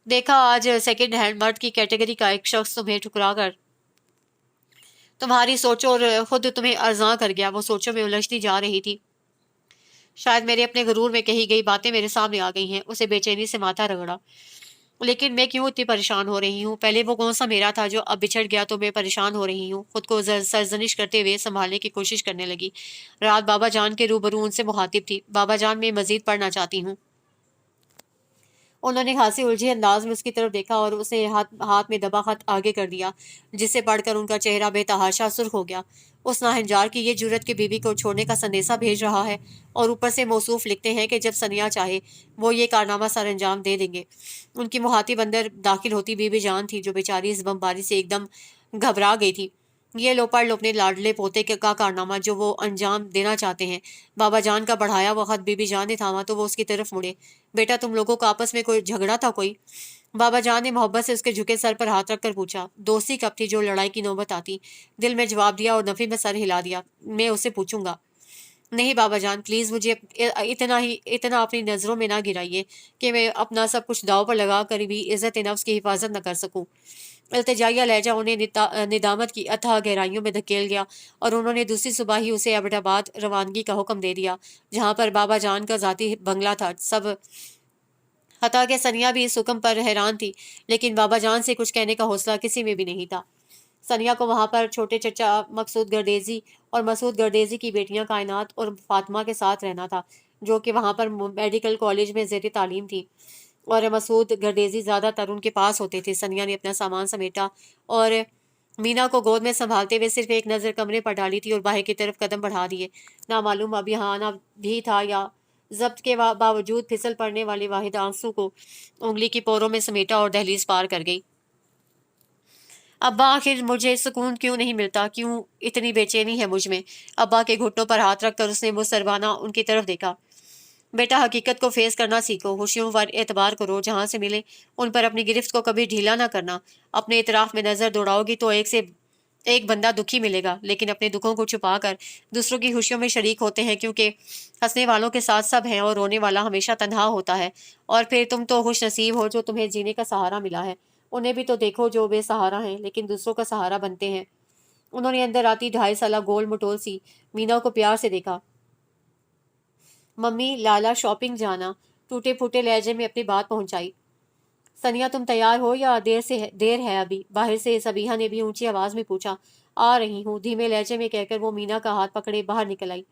دیکھا آج سیکنڈ ہینڈ مرد کی کیٹیگری کا ایک شخص تمہیں ٹھکرا کر تمہاری سوچوں اور خود تمہیں ارزاں کر گیا۔ وہ سوچوں میں الجھتی جا رہی تھی۔ شاید میرے اپنے غرور میں کہی گئی باتیں میرے سامنے آ گئی ہیں۔ اسے بے چینی سے ماتھا رگڑا۔ لیکن میں کیوں اتنی پریشان ہو رہی ہوں؟ پہلے وہ کون سا میرا تھا جو اب بچھڑ گیا تو میں پریشان ہو رہی ہوں؟ خود کو سرزنش کرتے ہوئے سنبھالنے کی کوشش کرنے لگی۔ رات بابا جان کے روبرو ان سے مخاطب تھی۔ بابا جان، میں مزید پڑھنا چاہتی ہوں۔ انہوں نے خاصی الجھے انداز میں اس کی طرف دیکھا اور اسے ہاتھ میں دبا خط آگے کر دیا، جسے پڑھ کر ان کا چہرہ بے تحاشا سرخ ہو گیا۔ اس ناہنجار کی یہ جرت کہ بیوی کو چھوڑنے کا سندیسہ بھیج رہا ہے، اور اوپر سے موصوف لکھتے ہیں کہ جب ثنیہ چاہے وہ یہ کارنامہ سر انجام دے دیں گے۔ ان کی مخاطب اندر داخل ہوتی بی بی جان تھی، جو بیچاری اس بمباری سے ایک دم گھبرا گئی تھی۔ یہ لو پڑھ لو اپنے لاڈلے پوتے کا کارنامہ جو وہ انجام دینا چاہتے ہیں۔ بابا جان کا بڑھایا وہ خط بی بی جان نے تھاما تو وہ اس کی طرف مڑے۔ بیٹا، تم لوگوں کا آپس میں کوئی جھگڑا تھا کوئی؟ بابا جان نے محبت سے اس کے جھکے سر پر ہاتھ رکھ کر پوچھا۔ دوستی کب تھی جو لڑائی کی نوبت آتی؟ دل میں جواب دیا اور نفی میں سر ہلا دیا۔ میں اسے پوچھوں گا۔ نہیں بابا جان، پلیز مجھے اتنا اپنی نظروں میں نہ گرائیے کہ میں اپنا سب کچھ داؤ پر لگا کر بھی عزت نفس کی حفاظت نہ کر سکوں۔ التجائیہ لہجہ انہیں ندامت کی اتھاہ گہرائیوں میں دھکیل گیا، اور انہوں نے دوسری صبح ہی اسے ایبٹ آباد روانگی کا حکم دے دیا، جہاں پر بابا جان کا ذاتی بنگلہ تھا۔ سب حتیٰ کہ ثنیہ بھی اس حکم پر حیران تھی، لیکن بابا جان سے کچھ کہنے کا حوصلہ کسی میں بھی نہیں تھا۔ ثنیہ کو وہاں پر چھوٹے چچا مقصود گردیزی اور مسعود گردیزی کی بیٹیاں کائنات اور فاطمہ کے ساتھ رہنا تھا، جو کہ وہاں پر میڈیکل کالج میں زیر تعلیم تھی، اور مسعود گردیزی زیادہ تر ان کے پاس ہوتے تھے۔ ثنیہ نے اپنا سامان سمیٹا اور مینا کو گود میں سنبھالتے ہوئے صرف ایک نظر کمرے پر ڈالی تھی اور باہر کی طرف قدم بڑھا دیے۔ نامعلوم اب یہاں آنا بھی تھا یا ضبط کے باوجود پھسل پڑنے والے واحد آنسو کو انگلی کی پوروں میں سمیٹا اور دہلیز پار کر گئی۔ ابا، آخر مجھے سکون کیوں نہیں ملتا؟ کیوں اتنی بے چینی ہے مجھ میں؟ ابا کے گھٹنوں پر ہاتھ رکھ کر اس نے مستربانہ ان کی طرف دیکھا۔ بیٹا، حقیقت کو فیس کرنا سیکھو، خوشیوں پر اعتبار کرو، جہاں سے ملے ان پر اپنی گرفت کو کبھی ڈھیلا نہ کرنا۔ اپنے اطراف میں نظر دوڑاؤ گی تو ایک سے ایک بندہ دکھی ملے گا، لیکن اپنے دکھوں کو چھپا کر دوسروں کی خوشیوں میں شریک ہوتے ہیں، کیونکہ ہنسنے والوں کے ساتھ سب ہیں اور رونے والا ہمیشہ تنہا ہوتا ہے۔ اور پھر تم تو خوش نصیب ہو جو تمہیں جینے کا سہارا ملا ہے۔ انہیں بھی تو دیکھو جو بے سہارا ہیں لیکن دوسروں کا سہارا بنتے ہیں۔ انہوں نے اندر آتی 2.5 سالہ گول مٹول سی مینا کو پیار سے دیکھا۔ ممی، لالا شاپنگ جانا، ٹوٹے پھوٹے لہجے میں اپنی بات پہنچائی۔ ثنیہ، تم تیار ہو یا دیر ہے ابھی؟ باہر سے صبیحہ نے بھی اونچی آواز میں پوچھا۔ آ رہی ہوں، دھیمے لہجے میں کہہ کر وہ مینا کا ہاتھ پکڑے باہر نکل آئی۔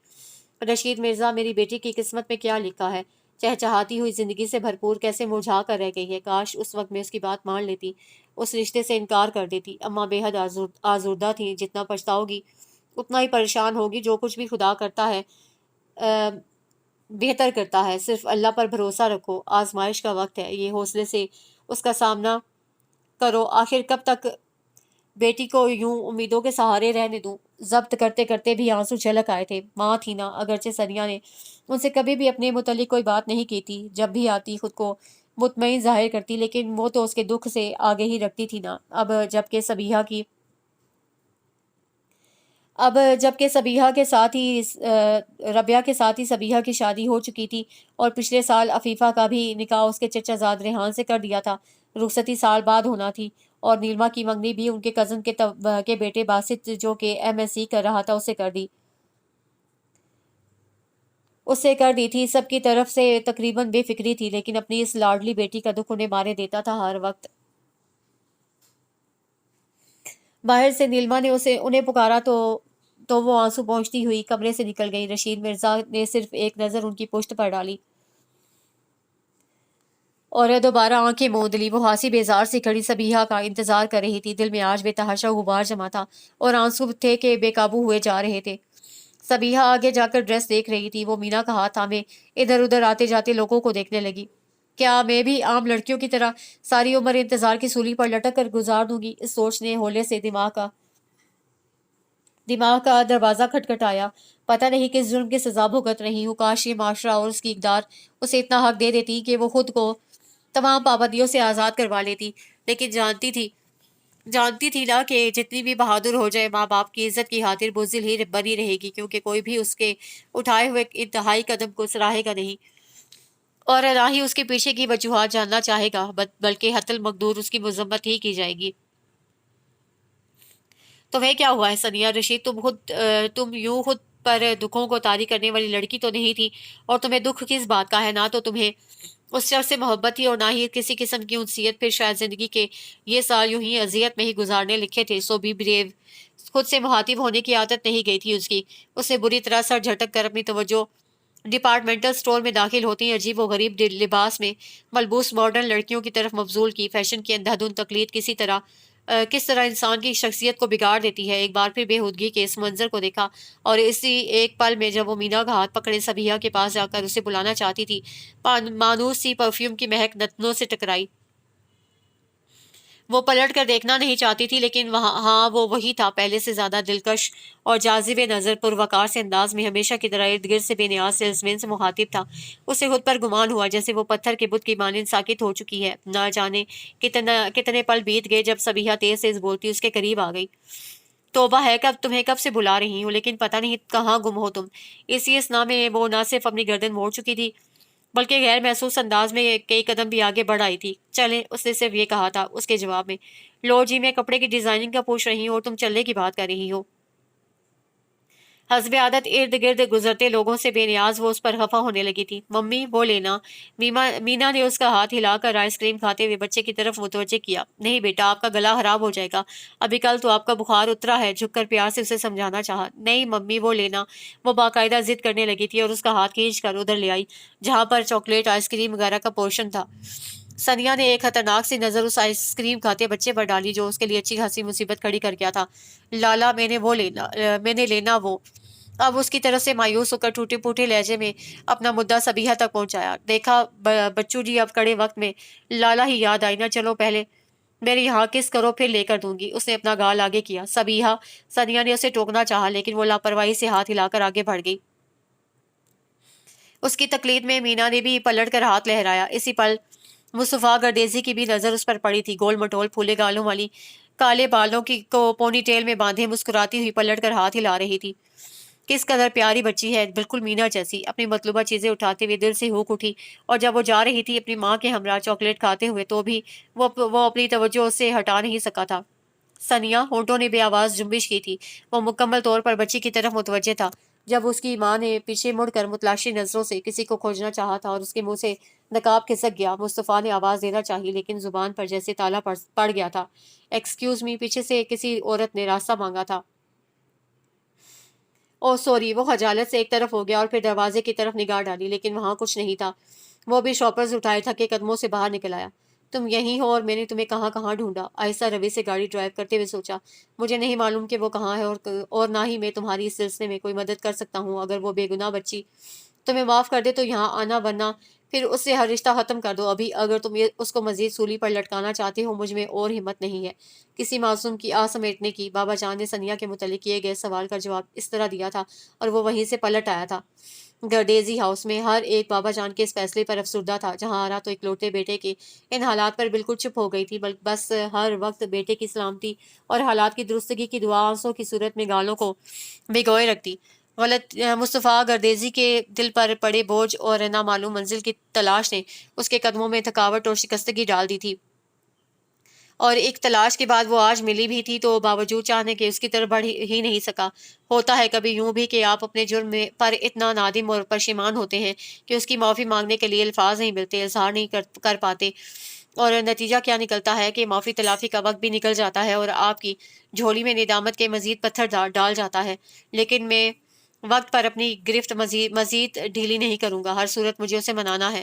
رشید مرزا، میری بیٹی کی قسمت میں کیا لکھا ہے؟ چہچہاتی ہوئی زندگی سے بھرپور کیسے مرجھا کر رہ گئی ہے۔ کاش اس وقت میں اس کی بات مان لیتی، اس رشتے سے انکار کر دیتی۔ اماں بے حد آزردہ تھیں، جتنا پچھتاؤ گی اتنا ہی پریشان ہوگی۔ جو کچھ بھی خدا کرتا ہے بہتر کرتا ہے، صرف اللہ پر بھروسہ رکھو، آزمائش کا وقت ہے، یہ حوصلے سے اس کا سامنا کرو۔ آخر کب تک بیٹی کو یوں امیدوں کے سہارے رہنے دوں؟ ضبط کرتے کرتے بھی آنسو چھلک آئے تھے۔ ماں تھی نا، اگرچہ ثنیہ نے ان سے کبھی بھی اپنے متعلق کوئی بات نہیں کی تھی، جب بھی آتی خود کو مطمئن ظاہر کرتی، لیکن وہ تو اس کے دکھ سے آگے ہی رکھتی تھی نا۔ اب جب کہ صبیحہ کے ساتھ ہی ربیہ کے ساتھ ہی صبیحہ کی شادی ہو چکی تھی، اور پچھلے سال عفیفہ کا بھی نکاح اس کے چچا زاد ریحان سے کر دیا تھا۔ رخصتی سال بعد ہونا تھی، اور نیلما کی منگنی بھی ان کے کزن کے بیٹے باسط، جو کہ MSc کر رہا تھا، اس سے کر دی تھی۔ سب کی طرف سے تقریباً بے فکری تھی، لیکن اپنی اس لاڈلی بیٹی کا دکھ انہیں مارے دیتا تھا ہر وقت۔ باہر سے نیلما نے انہیں پکارا تو وہ آنسو پہنچتی ہوئی کمرے سے نکل گئی۔ رشید مرزا نے صرف ایک نظر ان کی پشت پر ڈالی۔ اور دوبارہ آنکھیں موند لی۔ وہ ہنسی بیزار سے کھڑی صبیحہ کا انتظار کر رہی تھی۔ دل میں آج بے تحاشا غبار جمع تھا اور آنسو تھے کہ بے قابو ہوئے جا رہے تھے۔ صبیحہ آگے جا کر ڈریس دیکھ رہی تھی۔ وہ مینا کا ہاتھ تھامے ادھر ادھر آتے جاتے لوگوں کو دیکھنے لگی۔ کیا میں بھی عام لڑکیوں کی طرح ساری عمر انتظار کی سولی پر لٹک کر گزار دوں گی؟ اس سوچ نے ہولے سے دماغ کا دروازہ کھٹکھٹایا۔ پتہ نہیں کس جرم کی سزا بھگت رہی ہوں۔ کاش یہ معاشرہ اور اس کی اقدار اسے اتنا حق دے دیتی کہ وہ خود کو تمام پابندیوں سے آزاد کروا لیتی، لیکن جانتی تھی نا کہ جتنی بھی بہادر ہو جائے، ماں باپ کی عزت کی خاطر بزدل ہی بنی رہے گی، کیونکہ کوئی بھی اس کے اٹھائے ہوئے انتہائی قدم کو سراہے گا نہیں، اور نہ ہی اس کے پیچھے کی وجوہات جاننا چاہے گا، بلکہ حتی المقدور اس کی مذمت ہی کی جائے گی۔ تمہیں کیا ہوا ہے ثنیہ رشید؟ تم یوں خود پر دکھوں کو طاری کرنے والی لڑکی تو نہیں تھی، اور تمہیں دکھ کس بات کا ہے؟ نہ تو تمہیں اس شخص سے محبت تھی اور نہ ہی کسی قسم کی انسیت۔ پھر شاید زندگی کے یہ سال یوں ہی اذیت میں ہی گزارنے لکھے تھے۔ سو بی بریو۔ خود سے مخاطب ہونے کی عادت نہیں گئی تھی اس کی۔ اس نے بری طرح سر جھٹک کر اپنی توجہ ڈپارٹمنٹل سٹور میں داخل ہوتی ہیں عجیب و غریب لباس میں ملبوس ماڈرن لڑکیوں کی طرف مبذول کی۔ فیشن کی اندھا دھند تقلید کس طرح انسان کی شخصیت کو بگاڑ دیتی ہے۔ ایک بار پھر بے ہودگی کے اس منظر کو دیکھا، اور اسی ایک پل میں جب وہ مینا کا ہاتھ پکڑے صبیحہ کے پاس جا کر اسے بلانا چاہتی تھی، مانوس سی پرفیوم کی مہک نتنوں سے ٹکرائی۔ وہ پلٹ کر دیکھنا نہیں چاہتی تھی، لیکن ہاں وہ وہی تھا، پہلے سے زیادہ دلکش اور جاذب نظر، پروقار سے انداز میں، ہمیشہ کی طرح ارد گرد سے بے نیاز سیلزمین سے مخاطب تھا۔ اسے خود پر گمان ہوا جیسے وہ پتھر کے بت کی مانند ساکت ہو چکی ہے۔ نہ جانے کتنے پل بیت گئے جب صبیحہ تیز تیز بولتی اس کے قریب آ گئی۔ توبہ ہے، تمہیں کب سے بلا رہی ہوں، لیکن پتہ نہیں کہاں گم ہو تم۔ اسی اثنا میں وہ نہ صرف اپنی گردن موڑ چکی تھی، بلکہ غیر محسوس انداز میں کئی قدم بھی آگے بڑھ آئی تھی۔ چلیں، اس نے صرف یہ کہا تھا۔ اس کے جواب میں، لو جی، میں کپڑے کی ڈیزائننگ کا پوچھ رہی ہوں اور تم چلنے کی بات کر رہی ہو۔ حسب عادت ارد گرد گزرتے لوگوں سے بے نیاز وہ اس پر خفا ہونے لگی تھی۔ ممی، وہ لینا۔ مینا نے اس کا ہاتھ ہلا کر آئس کریم کھاتے ہوئے بچے کی طرف متوجہ کیا۔ نہیں بیٹا، آپ کا گلا خراب ہو جائے گا، ابھی کل تو آپ کا بخار اترا ہے۔ جھک کر پیار سے اسے سمجھانا چاہا۔ نہیں ممی، وہ لینا۔ وہ باقاعدہ ضد کرنے لگی تھی اور اس کا ہاتھ کھینچ کر ادھر لے آئی جہاں پر چاکلیٹ، آئس کریم وغیرہ کا پورشن تھا۔ ثنیہ نے ایک خطرناک سی نظر اس آئس کریم کھاتے بچے پر ڈالی جو اس کے لیے اچھی خاصی مصیبت کھڑی کر گیا تھا۔ لالا، میں نے لینا وہ۔ اب اس کی طرف سے مایوس ہو کر ٹوٹے پھوٹے لہجے میں اپنا مدعا صبیحہ تک پہنچایا۔ دیکھا بچو جی، اب کڑے وقت میں لالا ہی یاد آئی نا، چلو پہلے میرے یہاں کس کرو پھر لے کر دوں گی۔ اس نے اپنا گال آگے کیا۔ صبیحہ، ثنیہ نے اسے ٹوکنا چاہا، لیکن وہ لاپرواہی سے ہاتھ ہلا کر آگے بڑھ گئی۔ اس کی تقلید میں مینا نے بھی پلٹ کر ہاتھ لہرایا۔ اسی پل مصطفیٰ گردیزی کی بھی نظر اس پر پڑی تھی۔ گول مٹول پھولے گالوں والی کالے بالوں کو پونی ٹیل میں باندھے مسکراتی ہوئی پلٹ کر ہاتھ ہلا رہی تھی۔ کس قدر پیاری بچی ہے، بالکل مینا جیسی۔ اپنی مطلوبہ چیزیں اٹھاتے ہوئے دل سے ہوک اٹھی، اور جب وہ جا رہی تھی اپنی ماں کے ہمراہ چاکلیٹ کھاتے ہوئے، تو بھی وہ اپنی توجہ اس سے ہٹا نہیں سکا تھا۔ ثنیہ، ہونٹوں نے بے آواز جنبش کی تھی۔ وہ مکمل طور پر بچی کی طرف متوجہ تھا۔ جب اس کی ماں نے پیچھے مڑ کر متلاشی نظروں سے کسی کو کھوجنا چاہا تھا اور اس کے منہ سے نقاب کھسک گیا، مصطفیٰ نے آواز دینا چاہی، لیکن زبان پر جیسے تالا پڑ گیا تھا۔ ایکسکیوز می، پیچھے سے کسی عورت نے راستہ مانگا تھا۔ او سوری، وہ خجالت سے ایک طرف ہو گیا اور پھر دروازے کی طرف نگاہ ڈالی، لیکن وہاں کچھ نہیں تھا۔ وہ بھی شاپرز اٹھائے تھکے قدموں سے باہر نکل آیا۔ تم یہیں ہو اور میں نے تمہیں کہاں کہاں ڈھونڈا، آہستہ روی سے گاڑی ڈرائیو کرتے ہوئے سوچا۔ مجھے نہیں معلوم کہ وہ کہاں ہے، اور نہ ہی میں تمہاری اس سلسلے میں کوئی مدد کر سکتا ہوں۔ اگر وہ بے گناہ بچی تمہیں معاف کر دے تو یہاں آنا، ورنہ پھر اس سے ہر رشتہ ختم کر دو۔ ابھی اگر تم اس کو مزید سولی پر لٹکانا چاہتے ہو، مجھ میں اور ہمت نہیں ہے کسی معصوم کی آہ سمیٹنے کی۔ بابا جان نے ثنیہ کے متعلق کیے گئے سوال کا جواب اس طرح دیا تھا، اور وہ وہیں سے پلٹ آیا تھا۔ گردیزی ہاؤس میں ہر ایک بابا جان کے اس فیصلے پر افسردہ تھا۔ جہاں آرا تو اکلوتے بیٹے کے ان حالات پر بالکل چپ ہو گئی تھی، بس ہر وقت بیٹے کی سلامتی اور حالات کی درستگی کی دعا آنسوں کی صورت میں گالوں کو بھگوئے رکھتی۔ مصطفیٰ گردیزی کے دل پر پڑے بوجھ اور نامعلوم منزل کی تلاش نے اس کے قدموں میں تھکاوٹ اور شکستگی ڈال دی تھی، اور ایک تلاش کے بعد وہ آج ملی بھی تھی تو باوجود چاہنے کے اس کی طرف بڑھ ہی نہیں سکا۔ ہوتا ہے کبھی یوں بھی کہ آپ اپنے جرم پر اتنا نادم اور پشیمان ہوتے ہیں کہ اس کی معافی مانگنے کے لیے الفاظ نہیں ملتے، اظہار نہیں کر پاتے، اور نتیجہ کیا نکلتا ہے کہ معافی تلافی کا وقت بھی نکل جاتا ہے اور آپ کی جھولی میں ندامت کے مزید پتھر ڈال جاتا ہے۔ لیکن میں وقت پر اپنی گرفت مزید ڈھیلی نہیں کروں گا۔ ہر صورت مجھے اسے منانا ہے۔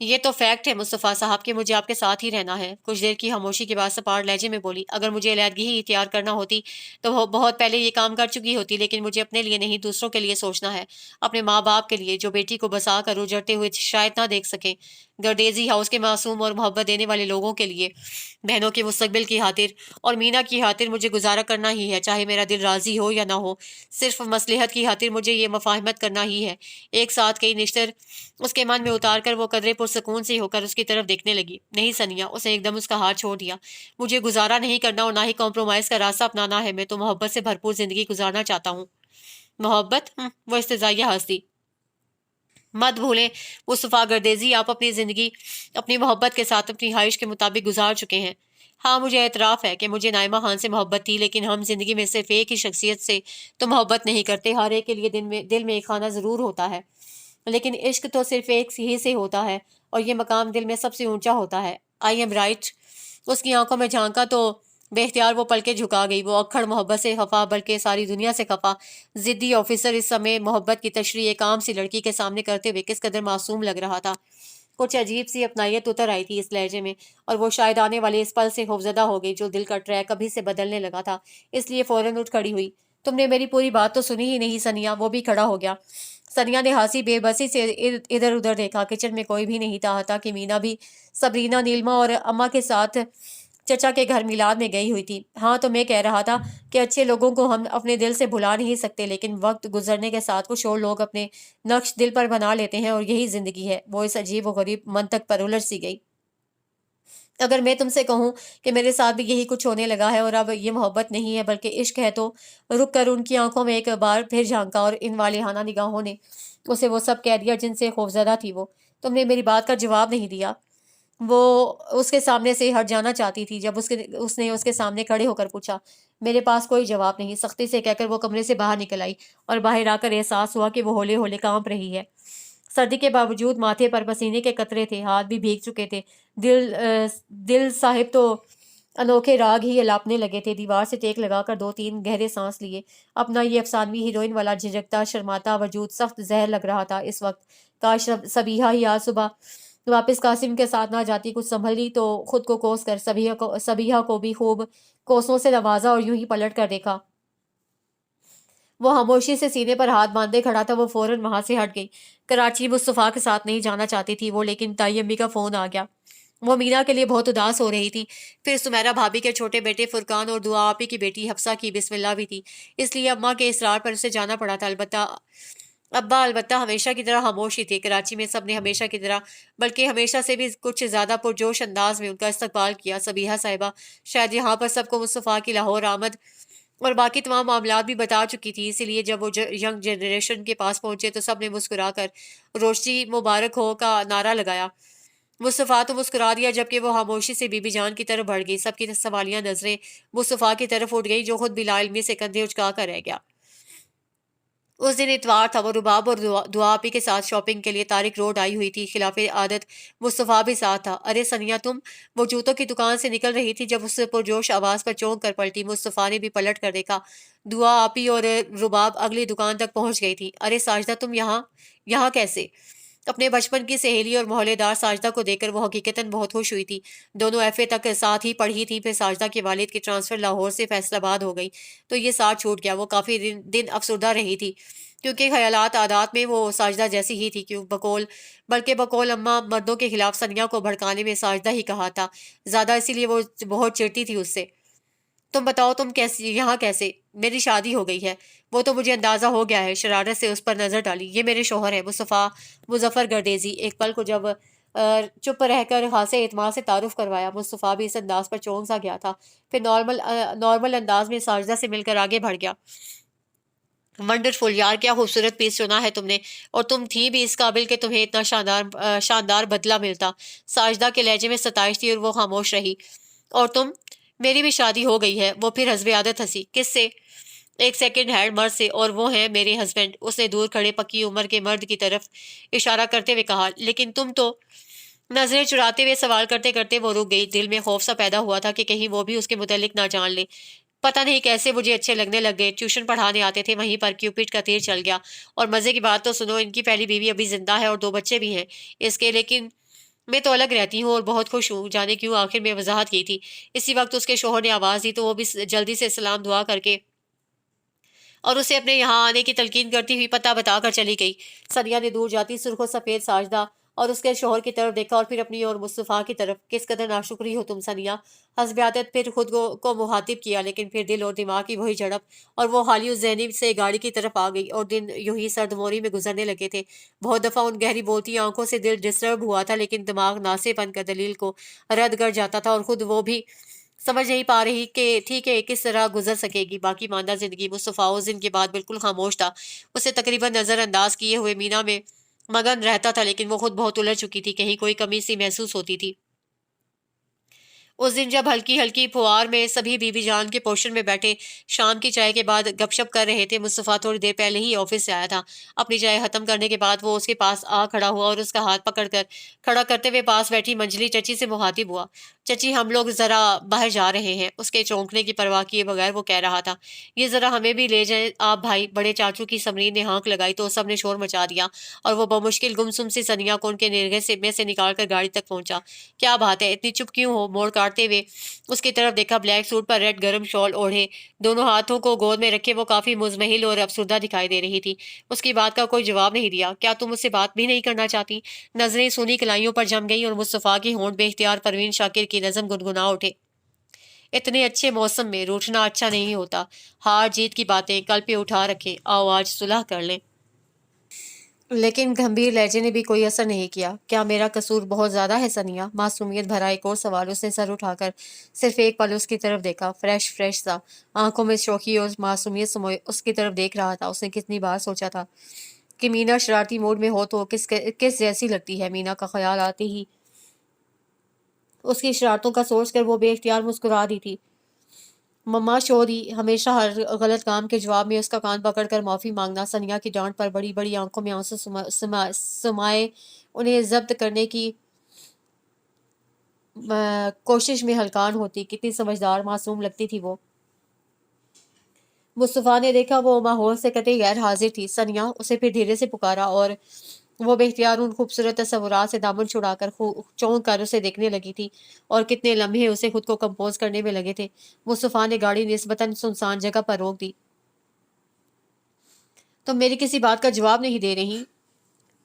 یہ تو فیکٹ ہے مصطفیٰ صاحب کہ مجھے آپ کے ساتھ ہی رہنا ہے۔ کچھ دیر کی خاموشی کے بعد سپاٹ لہجے میں بولی، اگر مجھے علیحدگی ہی اختیار کرنا ہوتی تو وہ بہت پہلے یہ کام کر چکی ہوتی، لیکن مجھے اپنے لیے نہیں دوسروں کے لیے سوچنا ہے، اپنے ماں باپ کے لیے جو بیٹی کو بسا کر اجڑتے ہوئے شاید نہ دیکھ سکیں، گردیزی ہاؤس کے معصوم اور محبت دینے والے لوگوں کے لیے، بہنوں کے مستقبل کی خاطر اور مینا کی خاطر مجھے گزارا کرنا ہی ہے، چاہے میرا دل راضی ہو یا نہ ہو۔ صرف مصلحت کی خاطر مجھے یہ مفاہمت کرنا ہی ہے۔ ایک ساتھ کئی نشتر اس کے من میں اتار کر وہ قدرے پرسکون سے ہو کر اس کی طرف دیکھنے لگی۔ نہیں ثنیا، اس نے ایک دم اس کا ہاتھ چھوڑ دیا۔ مجھے گزارا نہیں کرنا اور نہ ہی کمپرومائز کا راستہ اپنانا ہے، میں تو محبت سے بھرپور زندگی گزارنا چاہتا ہوں۔ محبت؟ وہ استزائیہ ہنس دی۔ مت بھولیں مصطفیٰ گردیزی، آپ اپنی زندگی اپنی محبت کے ساتھ اپنی خواہش کے مطابق گزار چکے ہیں۔ ہاں، مجھے اعتراف ہے کہ مجھے نائمہ خان سے محبت تھی، لیکن ہم زندگی میں صرف ایک ہی شخصیت سے تو محبت نہیں کرتے، ہر ایک کے لیے دل میں ایک خانہ ضرور ہوتا ہے، لیکن عشق تو صرف ایک ہی سے ہوتا ہے اور یہ مقام دل میں سب سے اونچا ہوتا ہے۔ I am right? اس کی آنکھوں میں جھانکا تو بے اختیار وہ پلکیں جھکا گئی۔ وہ اکھڑ محبت سے خفا، بلکہ ساری دنیا سے خفا ضدی آفیسر اس سمے محبت کی تشریح ایک عام سی لڑکی کے سامنے کرتے ہوئے کس قدر معصوم لگ رہا تھا۔ کچھ عجیب سی اپنائیت اتر آئی تھی اس لہجے میں، اور وہ شاید آنے والے اس پل سے خوفزدہ ہو گئی جو دل کا ٹریک کبھی سے بدلنے لگا تھا، اس لیے فوراً اٹھ کھڑی ہوئی۔ تم نے میری پوری بات تو سنی ہی نہیں ثنیا۔ وہ بھی کھڑا ہو گیا۔ ثنیا نے ہنسی بے بسی سے ادھر ادھر دیکھا۔ کچن میں کوئی بھی نہیں تھا، حتیٰ کہ مینا بھی صبرینا، نیلما اور اماں کے ساتھ چچا کے گھر میلاد میں گئی ہوئی تھی۔ ہاں، تو میں کہہ رہا تھا کہ اچھے لوگوں کو ہم اپنے دل سے بھلا نہیں سکتے، لیکن وقت گزرنے کے ساتھ کچھ اور لوگ اپنے نقش دل پر بنا لیتے ہیں، اور یہی زندگی ہے۔ وہ اس عجیب و غریب منطق پر الجھ سی گئی۔ اگر میں تم سے کہوں کہ میرے ساتھ بھی یہی کچھ ہونے لگا ہے اور اب یہ محبت نہیں ہے بلکہ عشق ہے، تو رک کر ان کی آنکھوں میں ایک بار پھر جھانکا اور ان والہانہ نگاہوں نے اسے وہ سب کہہ دیا جن سے خوفزدہ تھی وہ۔ تم نے میری بات کا جواب نہیں دیا۔ وہ اس کے سامنے سے ہٹ جانا چاہتی تھی جب اس نے اس کے سامنے کھڑے ہو کر پوچھا۔ میرے پاس کوئی جواب نہیں، سختی سے کہہ کر وہ کمرے سے باہر نکل آئی، اور باہر آ کر احساس ہوا کہ وہ ہولے ہولے کانپ رہی ہے۔ سردی کے باوجود ماتھے پر پسینے کے قطرے تھے، ہاتھ بھی بھیگ چکے تھے۔ دل صاحب تو انوکھے راگ ہی الاپنے لگے تھے۔ دیوار سے ٹیک لگا کر 2-3 گہرے سانس لیے۔ اپنا یہ افسانوی ہیروئن والا جھجکتا شرماتا وجود سخت زہر لگ رہا تھا اس وقت۔ کاش صبیحہ ہی آج صبح واپس قاسم کے ساتھ نہ جاتی، کچھ سنبھل لی تو خود کو کوس کر صبیحہ کو بھی خوب کوسوں سے نوازا اور یوں ہی پلٹ کر دیکھا۔ وہ خاموشی سے سینے پر ہاتھ باندھے کھڑا تھا۔ وہ فوراً وہاں سے ہٹ گئی۔ کراچی مصطفیٰ کے ساتھ نہیں جانا چاہتی تھی وہ، لیکن تائی امی کا فون آ گیا۔ وہ مینا کے لیے بہت اداس ہو رہی تھی۔ پھر سمیرہ بھابی کے چھوٹے بیٹے فرقان اور دعا آپی کی بیٹی حفصہ کی بسم اللہ بھی تھی، اس لیے اماں کے اصرار پر اسے جانا پڑا تھا۔ البتہ ہمیشہ کی طرح خاموش ہی تھے۔ کراچی میں سب نے ہمیشہ کی طرح بلکہ ہمیشہ سے بھی کچھ زیادہ پرجوش انداز میں ان کا استقبال کیا۔ صبیحہ صاحبہ شاید یہاں پر سب کو مصطفیٰ کی لاہور آمد اور باقی تمام معاملات بھی بتا چکی تھی، اسی لیے جب وہ ینگ جنریشن کے پاس پہنچے تو سب نے مسکرا کر روشنی مبارک ہو کا نعرہ لگایا۔ مصطفیٰ تو مسکرا دیا، جبکہ وہ خاموشی سے بی بی جان کی طرف بڑھ گئی۔ سب کی سوالیہ نظریں مصطفیٰ کی طرف اٹھ گئی جو خود بھی لا علمی سے کندھے اچکا کر رہ گیا۔ اس دن اتوار تھا۔ وہ رباب اور دعا آپی کے ساتھ شاپنگ کے لیے طارق روڈ آئی ہوئی تھی۔ خلاف عادت مصطفیٰ بھی ساتھ تھا۔ ارے ثنیا تم؟ وہ جوتوں کی دکان سے نکل رہی تھی جب اس سے پرجوش آواز پر چونک کر پلٹی۔ مصطفیٰ نے بھی پلٹ کر دیکھا۔ دعا آپی اور رباب اگلی دکان تک پہنچ گئی تھی۔ ارے ساجدہ تم یہاں کیسے؟ اپنے بچپن کی سہیلی اور محلے دار ساجدہ کو دیکھ کر وہ حقیقتاً بہت خوش ہوئی تھی۔ دونوں ایف اے تک ساتھ ہی پڑھی تھی، پھر ساجدہ کے والد کی ٹرانسفر لاہور سے فیصل آباد ہو گئی تو یہ ساتھ چھوٹ گیا۔ وہ کافی دن افسردہ رہی تھی کیونکہ خیالات عادات میں وہ ساجدہ جیسی ہی تھی، بلکہ بقول اماں مردوں کے خلاف ثنیا کو بھڑکانے میں ساجدہ ہی کہا تھا زیادہ، اسی لیے وہ بہت چڑتی تھی اس سے۔ تم بتاؤ تم یہاں کیسے؟ میری شادی ہو گئی ہے۔ وہ تو مجھے اندازہ ہو گیا ہے۔ شرارت سے اس پر نظر ڈالی۔ یہ میرے شوہر ہے مصطفیٰ مظفر گردیزی۔ ایک پل کو جب چپ رہ کر خاصے اعتماد سے تعارف کروایا۔ مصطفیٰ بھی اس انداز پر چونک سا گیا تھا، پھر نارمل انداز میں ساجدہ سے مل کر آگے بڑھ گیا۔ ونڈرفل یار، کیا خوبصورت پیس چنا ہے تم نے، اور تم تھی بھی اس قابل کہ تمہیں اتنا شاندار بدلہ ملتا۔ ساجدہ کے لہجے میں ستائش تھی اور وہ خاموش رہی۔ اور تم؟ میری بھی شادی ہو گئی ہے۔ وہ پھر حسب عادت ہنسی۔ کس سے؟ ایک سیکنڈ ہینڈ مرد سے، اور وہ ہیں میرے ہسبینڈ۔ اس نے دور کھڑے پکی عمر کے مرد کی طرف اشارہ کرتے ہوئے کہا۔ لیکن تم تو؟ نظریں چراتے ہوئے سوال کرتے کرتے وہ رک گئی۔ دل میں خوف سا پیدا ہوا تھا کہ کہیں وہ بھی اس کے متعلق نہ جان لے۔ پتہ نہیں کیسے مجھے اچھے لگنے لگ گئے۔ ٹیوشن پڑھانے آتے تھے، وہیں پر کیوپٹ کا تیر چل گیا۔ اور مزے کی بات تو سنو، ان کی پہلی بیوی ابھی زندہ ہے اور 2 بچے بھی ہیں اس کے، لیکن میں تو الگ رہتی ہوں اور بہت خوش ہوں، جانے کیوں آخر میں وضاحت کی تھی۔ اسی وقت اس کے شوہر نے آواز دی تو وہ بھی جلدی سے سلام دعا کر کے اور اسے اپنے یہاں آنے کی تلقین کرتی ہوئی پتہ بتا کر چلی گئی۔ ثانیہ نے دور جاتی سرخ و سفید ساجدہ اور اس کے شوہر کی طرف دیکھا اور پھر اپنی اور مصطفیٰ کی طرف۔ کس قدر ناشکری ہو تم ثانیہ، حسب عادت پھر خود کو مخاطب کیا، لیکن پھر دل اور دماغ کی وہی جھڑپ اور وہ حالی ذہنی سے گاڑی کی طرف آ گئی اور دن یوں ہی سرد موری میں گزرنے لگے تھے۔ بہت دفعہ ان گہری بولتی آنکھوں سے دل ڈسٹرب ہوا تھا، لیکن دماغ ناسے بن کر دلیل کو رد کر جاتا تھا اور خود وہ بھی سمجھ نہیں پا رہی کہ ٹھیک ہے کس طرح گزر سکے گی باقی ماندہ زندگی۔ مصطفیٰ اس دن کے بعد بالکل خاموش تھا، اسے تقریباً نظر انداز کیے ہوئے مینا میں مگن رہتا تھا، لیکن وہ خود بہت الجھ چکی تھی، کہیں کوئی کمی سی محسوس ہوتی تھی۔ اس دن جب ہلکی ہلکی پھوار میں سبھی بی بی جان کے پوشن میں بیٹھے شام کی چائے کے بعد گپ شپ کر رہے تھے، مصطفیٰ تھوڑی دیر پہلے ہی آفس سے آیا تھا۔ اپنی چائے ختم کرنے کے بعد وہ اس کے پاس آ کھڑا ہوا اور اس کا ہاتھ پکڑ کر کھڑا کرتے ہوئے پاس بیٹھی منجلی چچی سے مخاطب ہوا۔ چچی ہم لوگ ذرا باہر جا رہے ہیں، اس کے چونکنے کی پرواہ کیے بغیر وہ کہہ رہا تھا۔ یہ ذرا ہمیں بھی لے جائیں آپ بھائی، بڑے چاچو کی سمرین نے ہانک لگائی تو سب نے شور مچا دیا اور وہ بمشکل گمسم سی ثانیہ کو ان کے نرگے سے نکال کر گاڑی تک پہنچا۔ کیا بات ہے اتنی چپ کیوں ہو؟ موڑ کاٹتے ہوئے اس کی طرف دیکھا۔ بلیک سوٹ پر ریڈ گرم شال اوڑھے، دونوں ہاتھوں کو گود میں رکھے وہ کافی مزمحل اور افسردہ دکھائی دے رہی تھی۔ اس کی بات کا کوئی جواب نہیں دیا۔ کیا تم اس سے بات بھی نہیں کرنا چاہتی؟ نظریں سونی کلائیوں پر جم گئیں اور مصطفیٰ کی ہونٹ بے اختیار پروین شاکر کی نظم گنگنا اٹھے۔ اتنے اچھے موسم میں روٹھنا اچھا نہیں ہوتا، ہار جیت کی باتیں کل پہ اٹھا رکھے، آؤ آج صلح کر لیں۔ لیکن گھمبیر لہجے نے بھی کوئی اثر نہیں کیا۔ کیا میرا قصور بہت زیادہ ہے ثانیہ؟ معصومیت بھرا ایک اور سوال۔ اس نے سر اٹھا کر صرف ایک پل اس کی طرف دیکھا، فریش سا، آنکھوں میں شوخی اور معصومیت سموئے اس کی طرف دیکھ رہا تھا۔ اس نے کتنی بار سوچا تھا کہ مینا شرارتی موڈ میں ہو تو کس جیسی لگتی ہے۔ مینا کا خیال آتے ہی اس کی شرارتوں کا سوچ کر وہ بے اختیار مسکرا دی تھی۔ مما شوری ہمیشہ ہر غلط کام کے جواب میں اس کا کان پکڑ کر معافی مانگنا۔ ثانیہ کی ڈانٹ پر بڑی بڑی آنکھوں میں آنسو سمائے انہیں ضبط کرنے کی کوشش میں ہلکان ہوتی۔ کتنی سمجھدار معصوم لگتی تھی وہ۔ مصطفیٰ نے دیکھا وہ ماحول سے قطعی غیر حاضر تھی۔ ثانیہ اسے پھر دھیرے سے پکارا اور وہ بے اختیار ان خوبصورت تصورات سے دامن چھڑا کر چونک کر اسے دیکھنے لگی تھی اور کتنے لمحے اسے خود کو کمپوز کرنے میں لگے تھے۔ مصطفیٰ نے گاڑی نسبتاً سنسان جگہ پر روک دی۔ تم میری کسی بات کا جواب نہیں دے رہی؟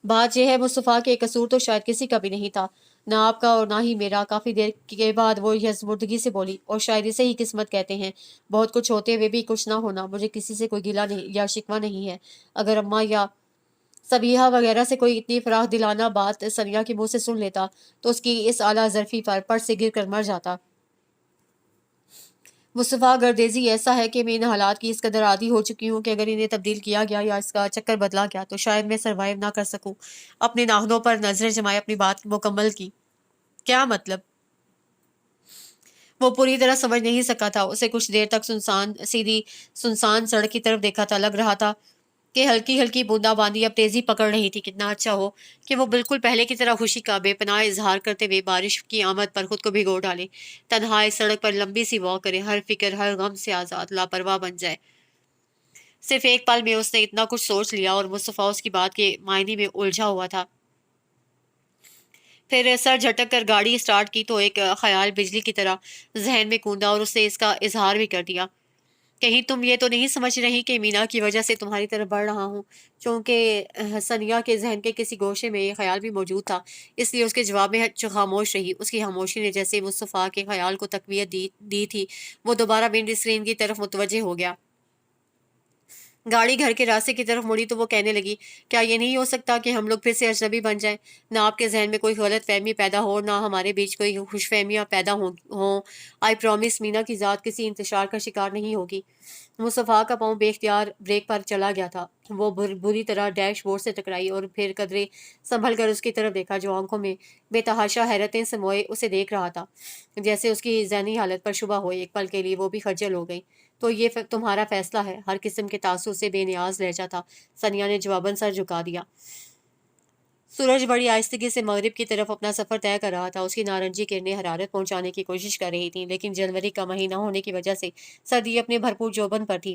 بات یہ ہے مصطفیٰ کہ قصور تو شاید کسی کا بھی نہیں تھا، نہ آپ کا اور نہ ہی میرا۔ کافی دیر کے بعد وہ یزمردگی سے بولی، اور شاید اسے ہی قسمت کہتے ہیں، بہت کچھ ہوتے ہوئے بھی کچھ نہ ہونا۔ مجھے کسی سے کوئی گلہ نہیں یا شکوہ نہیں ہے۔ اگر اماں یا سبیحہ وغیرہ سے کوئی اتنی فراخ دلانہ بات ثانیہ کے منہ سے سن لیتا تو اس کی اس اعلیٰ ظرفی پر پٹ سے گر کر مر جاتا۔ مصطفیٰ گردیزی ایسا ہے کہ میں ان حالات کی اس قدر عادی ہو چکی ہوں کہ اگر انہیں تبدیل کیا گیا یا اس کا چکر بدلا گیا تو شاید میں سروائیو نہ کر سکوں۔ اپنے ناخنوں پر نظریں جمائے اپنی بات مکمل کی۔ کیا مطلب؟ وہ پوری طرح سمجھ نہیں سکا تھا۔ اسے کچھ دیر تک سیدھی سنسان سڑک کی طرف دیکھا تھا۔ لگ رہا تھا کہ ہلکی ہلکی بوندا باندی اب تیزی پکڑ رہی تھی۔ کتنا اچھا ہو کہ وہ بالکل پہلے کی طرح خوشی کا بے پناہ اظہار کرتے ہوئے بارش کی آمد پر خود کو بھگو ڈالے، تنہا اس سڑک پر لمبی سی واک کرے، ہر فکر ہر غم سے آزاد، لاپرواہ بن جائے۔ صرف ایک پل میں اس نے اتنا کچھ سوچ لیا اور مصطفیٰ اس کی بات کے معنی میں الجھا ہوا تھا۔ پھر سر جھٹک کر گاڑی سٹارٹ کی تو ایک خیال بجلی کی طرح ذہن میں کوندا اور اس نے اس کا اظہار بھی کر دیا۔ کہیں تم یہ تو نہیں سمجھ رہی کہ مینا کی وجہ سے تمہاری طرف بڑھ رہا ہوں؟ چونکہ ثانیہ کے ذہن کے کسی گوشے میں یہ خیال بھی موجود تھا، اس لیے اس کے جواب میں خاموش رہی۔ اس کی خاموشی نے جیسے مصطفیٰ کے خیال کو تقویت دی تھی۔ وہ دوبارہ ونڈ اسکرین کی طرف متوجہ ہو گیا۔ گاڑی گھر کے راستے کی طرف مڑی تو وہ کہنے لگی، کیا یہ نہیں ہو سکتا کہ ہم لوگ پھر سے اجنبی بن جائیں؟ نہ آپ کے ذہن میں کوئی غلط فہمی پیدا ہو، نہ ہمارے بیچ کوئی خوش فہمیاں پیدا ہوں۔ آئی پرومس مینا کی ذات کسی انتشار کا شکار نہیں ہوگی۔ مصطفیٰ کا پاؤں بے اختیار بریک پر چلا گیا تھا۔ وہ بری طرح ڈیش بورڈ سے ٹکرائی اور پھر قدرے سنبھل کر اس کی طرف دیکھا جو آنکھوں میں بے تحاشا حیرتیں سموئے اسے دیکھ رہا تھا، جیسے اس کی ذہنی حالت پر شبہ ہو۔ ایک پل کے لیے وہ بھی خجل ہو گئی۔ تو یہ تمہارا فیصلہ ہے؟ ہر قسم کے تعصب سے بے نیاز لہجہ تھا۔ ثانیہ نے جواباً سر جھکا دیا۔ سورج بڑی آہستگی سے مغرب کی طرف اپنا سفر طے کر رہا تھا۔ اس کی نارنجی کرنیں حرارت پہنچانے کی کوشش کر رہی تھیں، لیکن جنوری کا مہینہ ہونے کی وجہ سے سردی اپنے بھرپور جوبن پر تھی۔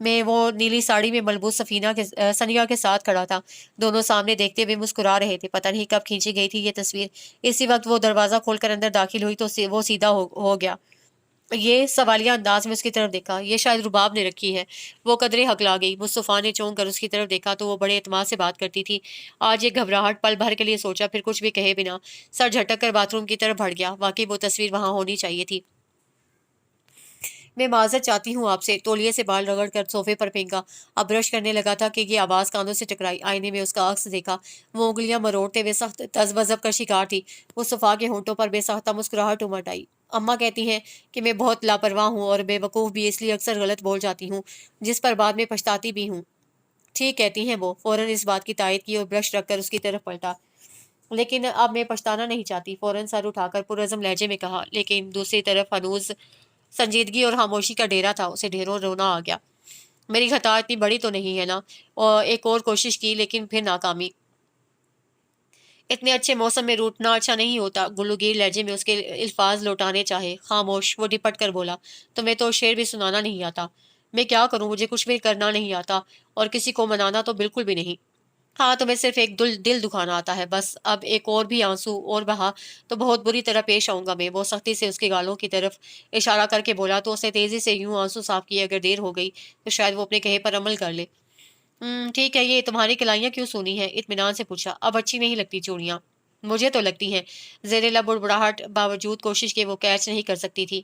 میں وہ نیلی ساڑی میں ملبوس سنیا کے ساتھ کھڑا تھا۔ دونوں سامنے دیکھتے ہوئے مسکرا رہے تھے۔ پتہ نہیں کب کھینچی گئی تھی یہ تصویر۔ اسی وقت وہ دروازہ کھول کر اندر داخل ہوئی تو وہ سیدھا ہو گیا۔ یہ سوالیہ انداز میں اس کی طرف دیکھا۔ یہ شاید رباب نے رکھی ہے۔ وہ قدرے ہکلا گئی۔ مصطفیٰ نے چونک کر اس کی طرف دیکھا تو وہ بڑے اعتماد سے بات کرتی تھی۔ آج یہ گھبراہٹ پل بھر کے لیے سوچا، پھر کچھ بھی کہے بنا سر جھٹک کر باتھ روم کی طرف بڑھ گیا۔ واقعی وہ تصویر وہاں ہونی چاہیے تھی۔ میں معذرت چاہتی ہوں آپ سے، تولیے سے بال رگڑ کر صوفے پر پھینکا۔ اب برش کرنے لگا تھا کہ یہ آواز کانوں سے ٹکرائی۔ آئینے میں اس کا عکس دیکھا۔ وہ انگلیاں مروڑتے ہوئے سخت تذبذب کا شکار تھی۔ مصطفیٰ کے ہونٹوں پر بے ساختہ مسکراہٹ امٹ آئی۔ اماں کہتی ہیں کہ میں بہت لاپرواہ ہوں اور بے وقوف بھی، اس لیے اکثر غلط بول جاتی ہوں، جس پر بعد میں پچھتاتی بھی ہوں۔ ٹھیک کہتی ہیں وہ، فوراً اس بات کی تائید کی اور برش رکھ کر اس کی طرف پلٹا۔ لیکن اب میں پچھتانا نہیں چاہتی، فوراً سر اٹھا کر پرعزم لہجے میں کہا۔ لیکن دوسری طرف ہنوز سنجیدگی اور خاموشی کا ڈیرا تھا۔ اسے ڈھیروں رونا آ گیا۔ میری خطا اتنی بڑی تو نہیں ہے نا؟ اور ایک اور کوشش کی لیکن پھر ناکامی۔ اتنے اچھے موسم میں روٹنا اچھا نہیں ہوتا۔ گلوگیر لہجے میں اس کے الفاظ لوٹانے چاہے۔ خاموش، وہ ڈپٹ کر بولا۔ تمہیں تو شعر بھی سنانا نہیں آتا۔ میں کیا کروں، مجھے کچھ بھی کرنا نہیں آتا، اور کسی کو منانا تو بالکل بھی نہیں۔ ہاں، تمہیں صرف ایک دل دکھانا آتا ہے بس۔ اب ایک اور بھی آنسو اور بہا تو بہت بری طرح پیش آؤں گا میں۔ وہ سختی سے اس کے گالوں کی طرف اشارہ کر کے بولا تو اس نے تیزی سے یوں آنسو صاف کیے۔ اگر دیر ہو گئی تو شاید وہ اپنے کہے پر عمل کر لے۔ ٹھیک ہے، یہ تمہاری کلائیاں کیوں سونی ہیں؟ اطمینان سے پوچھا۔ اب اچھی نہیں لگتی چوڑیاں؟ مجھے تو لگتی ہیں۔ زیر لب بڑبڑاہٹ باوجود کوشش کے وہ کیچ نہیں کر سکتی تھی۔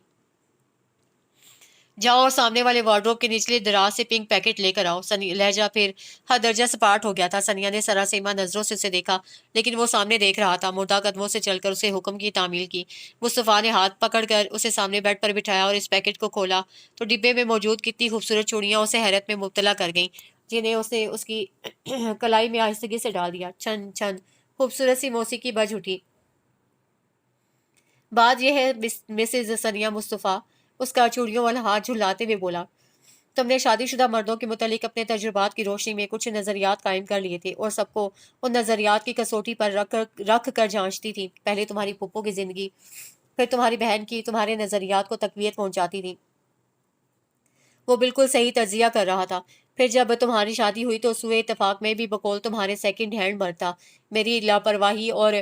جاؤ اور سامنے والے وارڈروب کے نچلے دراز سے پنک پیکٹ لے کر آؤ۔ لہجہ پھر حد درجہ سپاٹ ہو گیا تھا۔ سنیا نے سراسیما نظروں سے اسے دیکھا، لیکن وہ سامنے دیکھ رہا تھا۔ مردہ قدموں سے چل کر اسے حکم کی تعمیل کی۔ مصطفیٰ نے ہاتھ پکڑ کر اسے سامنے بیڈ پر بٹھایا اور اس پیکٹ کو کھولا تو ڈبے میں موجود کتنی خوبصورت چوڑیاں اسے حیرت میں مبتلا کر گئیں، جنہیں اس نے اس کی کلائی میں آہستگی سے ڈال دیا۔ چھن چھن خوبصورت سی موسیقی بج اٹھی۔ بات یہ ہے مسز سنیا، مصطفیٰ اس کا چوڑیوں والا ہاتھ جھلاتے ہوئے بولا، تم نے شادی شدہ مردوں کے متعلق اپنے تجربات کی روشنی میں کچھ نظریات قائم کر لیے تھے اور سب کو ان نظریات کی کسوٹی پر رکھ کر جانچتی تھی۔ پہلے تمہاری پھپھو کی زندگی، پھر تمہاری بہن کی، تمہارے نظریات کو تقویت پہنچاتی تھی۔ وہ بالکل صحیح تجزیہ کر رہا تھا۔ پھر جب تمہاری شادی ہوئی تو سوئے اتفاق میں بھی بقول تمہارے سیکنڈ ہینڈ مرد تھا۔ میری لاپرواہی اور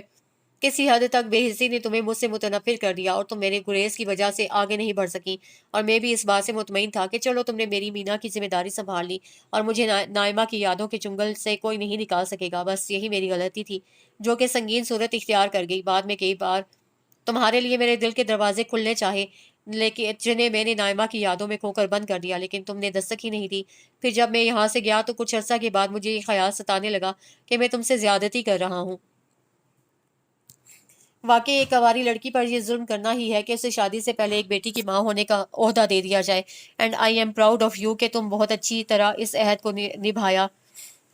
کسی حد تک بے حسی نے تمہیں مجھ سے متنفر کر دیا اور تم میرے گریز کی وجہ سے آگے نہیں بڑھ سکی، اور میں بھی اس بات سے مطمئن تھا کہ چلو تم نے میری مینا کی ذمہ داری سنبھال لی اور مجھے نائمہ کی یادوں کے چنگل سے کوئی نہیں نکال سکے گا۔ بس یہی میری غلطی تھی جو کہ سنگین صورت اختیار کر گئی۔ بعد میں کئی بار تمہارے لیے میرے دل کے دروازے کھلنے چاہے، لیکن جنہیں میں نے نائمہ کی یادوں میں کھو کر بند کر دیا، لیکن تم نے دستک ہی نہیں دی۔ پھر جب میں یہاں سے گیا تو کچھ عرصہ کے بعد مجھے یہ خیال ستانے لگا کہ میں تم سے زیادتی کر رہا ہوں۔ واقعی ایک کنواری لڑکی پر یہ ظلم کرنا ہی ہے کہ اسے شادی سے پہلے ایک بیٹی کی ماں ہونے کا عہدہ دے دیا جائے۔ And I am proud of you کہ تم بہت اچھی طرح اس عہد کو نبھایا،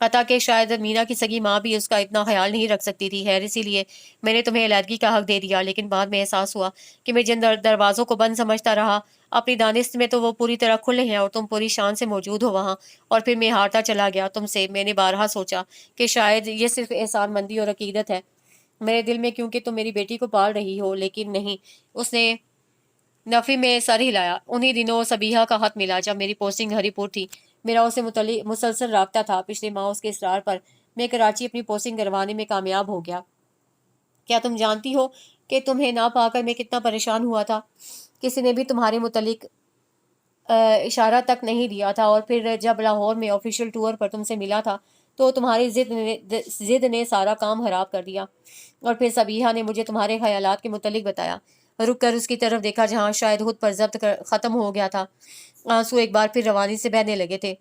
حتیٰ کہ شاید مینا کی سگی ماں بھی اس کا اتنا خیال نہیں رکھ سکتی تھی۔ خیر، اسی لیے میں نے تمہیں علیحدگی کا حق دے دیا، لیکن بعد میں احساس ہوا کہ میں جن دروازوں کو بند سمجھتا رہا اپنی دانست میں تو وہ پوری طرح کھلے ہیں اور تم پوری شان سے موجود ہو وہاں، اور پھر میں ہارتا چلا گیا تم سے۔ میں نے بارہا سوچا کہ شاید یہ صرف احسان مندی اور عقیدت ہے میرے دل میں، کیونکہ تم میری بیٹی کو پال رہی ہو، لیکن نہیں۔ اس نے نفی میں سر ہلایا۔ انہی دنوں صبیحہ کا خط ملا جب میری پوسٹنگ ہری پور تھی۔ میرا اسے مسلسل رابطہ تھا۔ پچھلے ماہ اس کے اصرار پر میں کراچی اپنی پوسٹنگ کروانے میں کامیاب ہو گیا۔ کیا تم جانتی ہو کہ تمہیں نہ پا کر میں کتنا پریشان ہوا تھا؟ کسی نے بھی تمہارے متعلق اشارہ تک نہیں دیا تھا، اور پھر جب لاہور میں آفیشیل ٹور پر تم سے ملا تھا تو تمہاری ضد نے سارا کام خراب کر دیا۔ اور پھر صبیحہ نے مجھے تمہارے خیالات کے متعلق بتایا۔ رک کر اس کی طرف دیکھا جہاں شاید خود پر ضبط ختم ہو گیا تھا۔ آنسو ایک بار پھر روانی سے بہنے لگے تھے۔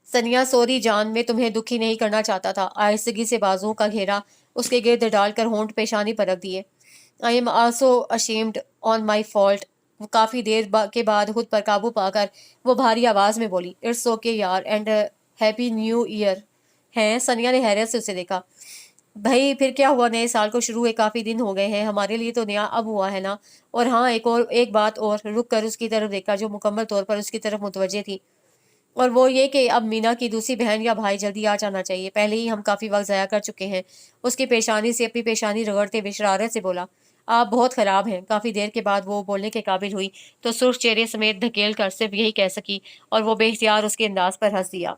سنیا، سوری جان، میں تمہیں دکھی نہیں کرنا چاہتا تھا۔ آہستگی سے بازوؤں کا گھیرا اس کے گرد ڈال کر ہونٹ پیشانی پر رکھ دیے۔ I am also ashamed on my fault۔ کافی دیر کے بعد خود پر قابو پا کر وہ بھاری آواز میں بولی، اٹس اوکے یار، اینڈ ہیپی نیو ایئر۔ ہیں؟ سنیا نے حیرت سے اسے دیکھا۔ بھائی پھر کیا ہوا؟ نئے سال کو شروع ہوئے کافی دن ہو گئے ہیں، ہمارے لیے تو نیا اب ہوا ہے نا۔ اور ہاں، ایک بات اور۔ رک کر اس کی طرف دیکھا جو مکمل طور پر اس کی طرف متوجہ تھی، اور وہ یہ کہ اب مینا کی دوسری بہن یا بھائی جلدی آ جانا چاہیے، پہلے ہی ہم کافی وقت ضائع کر چکے ہیں۔ اس کی پیشانی سے اپنی پیشانی رگڑتے ہوئے شرارت سے بولا، آپ بہت خراب ہیں۔ کافی دیر کے بعد وہ بولنے کے قابل ہوئی تو سرخ چہرے سمیت دھکیل کر صرف یہی کہہ سکی، اور وہ بے اختیار اس کے انداز پر ہنس دیا۔